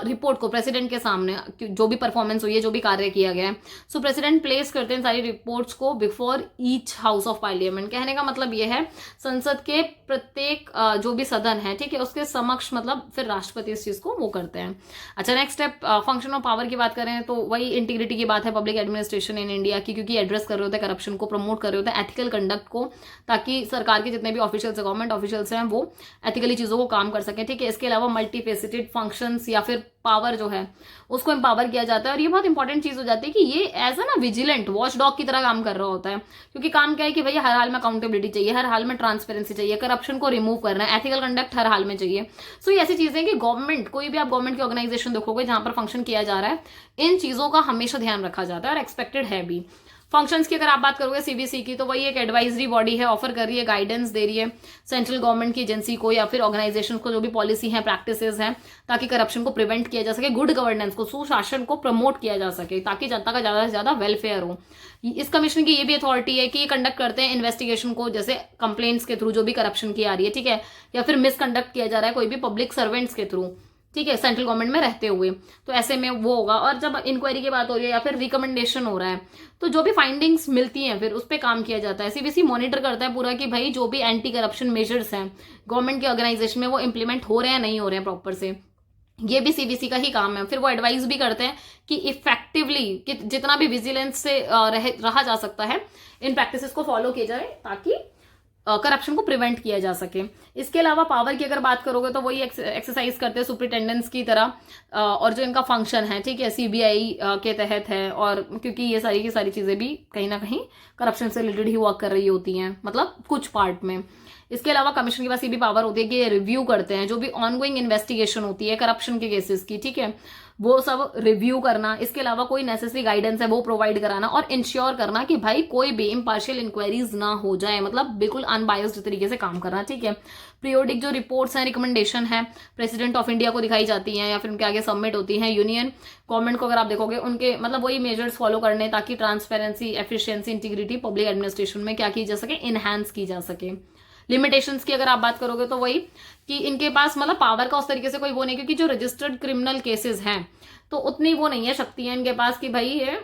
रिपोर्ट को प्रेसिडेंट के सामने, जो भी परफॉर्मेंस हुई है, जो भी कार्य किया गया है। सो प्रेसिडेंट प्लेस करते हैं सारी रिपोर्ट्स को before each house of parliament. कहने का मतलब ये है संसद के प्रत्येक जो भी सदन है, ठीक है, उसके समक्ष मतलब फिर राष्ट्रपति इस चीज को वो करते हैं। अच्छा next step, function of power की बात करें तो वही इंटीग्रिटी की बात है पब्लिक एडमिनिस्ट्रेशन इन इंडिया की, क्योंकि एड्रेस कर रहे होते हैं करप्शन को, प्रमोट कर रहे होते हैं एथिकल कंडक्ट को, ताकि सरकार के जितने भी ऑफिशियल्स गवर्नमेंट ऑफिशियल्स हैं वो एथिकली चीजों को काम कर सके, ठीक है। इसके अलावा मल्टीफेसिटेड फंक्शंस या फिर पावर जो है उसको एम्पावर किया जाता है, और ये बहुत इंपॉर्टेंट चीज हो जाती है कि ये एज ना विजिलेंट वॉच डॉग की तरह काम कर रहा होता है, क्योंकि काम क्या है कि भैया हर हाल में अकाउंटेबिलिटी चाहिए, हर हाल में ट्रांसपेरेंसी चाहिए, करप्शन को रिमूव करना है, एथिकल कंडक्ट हर हाल में चाहिए। सो ये ऐसी चीजें कि गवर्नमेंट, कोई भी आप गवर्नमेंट की ऑर्गेनाइजेशन देखोगे जहां पर फंक्शन किया जा रहा है, इन चीजों का हमेशा ध्यान रखा जाता है और एक्सपेक्टेड है भी। फंक्शंस की अगर आप बात करोगे सीबीसी की, तो वही एक एडवाइजरी बॉडी है, ऑफर कर रही है, गाइडेंस दे रही है सेंट्रल गवर्नमेंट की एजेंसी को या फिर ऑर्गेनाइजेशन को, जो भी पॉलिसी है, प्रैक्टिसेस हैं, ताकि करप्शन को प्रिवेंट किया जा सके, गुड गवर्नेंस को, सुशासन को प्रमोट किया जा सके, ताकि जनता का ज्यादा से ज्यादा वेलफेयर हो। इस कमीशन की ये भी अथॉरिटी है कि ये कंडक्ट करते हैं इन्वेस्टिगेशन को, जैसे कंप्लेंट्स के थ्रू जो भी करप्शन की आ रही है, ठीक है, या फिर मिसकंडक्ट किया जा रहा है कोई भी पब्लिक सर्वेंट्स के थ्रू, ठीक है, सेंट्रल गवर्नमेंट में रहते हुए, तो ऐसे में वो होगा। और जब इंक्वायरी की बात हो रही है या फिर रिकमेंडेशन हो रहा है, तो जो भी फाइंडिंग्स मिलती हैं फिर उस पर काम किया जाता है। सीबीसी मॉनिटर करता है पूरा कि भाई जो भी एंटी करप्शन मेजर्स हैं गवर्नमेंट के ऑर्गेनाइजेशन में वो इंप्लीमेंट हो रहे हैं नहीं हो रहे हैं प्रॉपर से, ये भी सीबीसी का ही काम है। फिर वो एडवाइस भी करते हैं कि इफेक्टिवली कि जितना भी विजिलेंस से रहा जा सकता है इन प्रैक्टिसेस को फॉलो किया जाए, ताकि करप्शन को प्रिवेंट किया जा सके। इसके अलावा पावर की अगर बात करोगे तो वही एक्सरसाइज करते हैं सुपरिटेंडेंट्स की तरह, और जो इनका फंक्शन है, ठीक है, सीबीआई के तहत है, और क्योंकि ये सारी की सारी चीजें भी कहीं ना कहीं करप्शन से रिलेटेड ही वर्क कर रही होती हैं, मतलब कुछ पार्ट में। इसके अलावा कमीशन के पास ये भी पावर होती है कि ये रिव्यू करते हैं जो भी ऑनगोइंग इन्वेस्टिगेशन होती है करप्शन के केसेस की, ठीक है, वो सब रिव्यू करना। इसके अलावा कोई नेसेसरी गाइडेंस है वो प्रोवाइड कराना, और इंश्योर करना कि भाई कोई भी इम्पार्शियल इंक्वायरीज ना हो जाए, मतलब बिल्कुल अनबायस्ड तरीके से काम करना, ठीक है। पीरियोडिक जो रिपोर्ट्स हैं, रिकमेंडेशन है, प्रेसिडेंट ऑफ इंडिया को दिखाई जाती हैं या फिर उनके आगे सबमिट होती हैं। यूनियन गवर्नमेंट को अगर आप देखोगे उनके मतलब वही मेजर्स फॉलो करने, ताकि transparency, efficiency, integrity public administration में क्या की जा सके, इनहैंस की जा सके। लिमिटेशंस की अगर आप बात करोगे तो वही कि इनके पास मतलब पावर का उस तरीके से कोई वो नहीं, क्योंकि जो रजिस्टर्ड क्रिमिनल केसेस हैं तो उतनी वो नहीं है, शक्ति है इनके पास कि भाई ये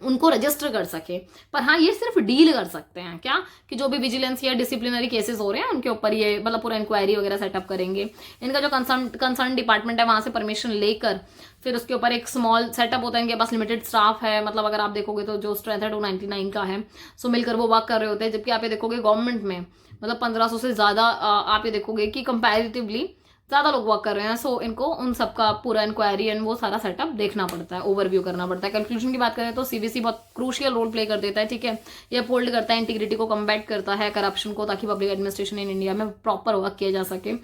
उनको रजिस्टर कर सके। पर हाँ, ये सिर्फ डील कर सकते हैं क्या, कि जो भी विजिलेंस या डिसिप्लिनरी केसेस हो रहे हैं उनके ऊपर ये मतलब पूरा इंक्वायरी वगैरह सेटअप करेंगे। इनका जो कंसर्न डिपार्टमेंट है वहां से परमिशन लेकर फिर उसके ऊपर एक स्मॉल सेटअप होता है, इनके पास लिमिटेड स्टाफ है, मतलब अगर आप देखोगे तो जो स्ट्रेंथ है 299 का है, सो मिलकर वो वर्क कर रहे होते हैं। जबकि आप ये देखोगे गवर्नमेंट में मतलब 1500 से ज्यादा आप ये देखोगे कि कंपैरेटिवली ज़्यादा लोग वर्क कर रहे हैं, सो इनको उन सबका पूरा इंक्वायरी एंड वो सारा सेटअप देखना पड़ता है, ओवरव्यू करना पड़ता है। कैलकुलेशन की बात करें तो सीबीसी बहुत क्रूशियल रोल प्ले कर देता है, ठीक है। ये अपहोल्ड करता है इंटीग्रिटी को, कम्बैट करता है करप्शन को, ताकि पब्लिक एडमिनिस्ट्रेशन इन इंडिया में प्रॉपर वर्क किया जा सके।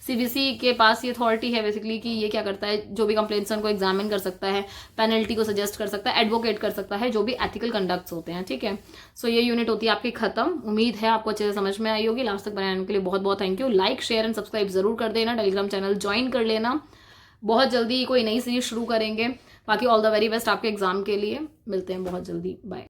सीबीसी के पास ये अथॉरिटी है बेसिकली कि ये क्या करता है, जो भी कंप्लेंट्स को एग्जामिन कर सकता है, पेनल्टी को सजेस्ट कर सकता है, एडवोकेट कर सकता है, जो भी एथिकल कंडक्ट्स होते हैं, ठीक है। सो ये यूनिट होती है आपकी खत्म। उम्मीद है आपको अच्छे से समझ में आई होगी। लास्ट तक बनाने के लिए बहुत बहुत thank you. Like share and subscribe जरूर कर देना, टेलीग्राम चैनल ज्वाइन कर लेना। बहुत जल्दी कोई नई सीरीज शुरू करेंगे। बाकी ऑल द वेरी बेस्ट आपके एग्जाम के लिए। मिलते हैं बहुत जल्दी, बाय।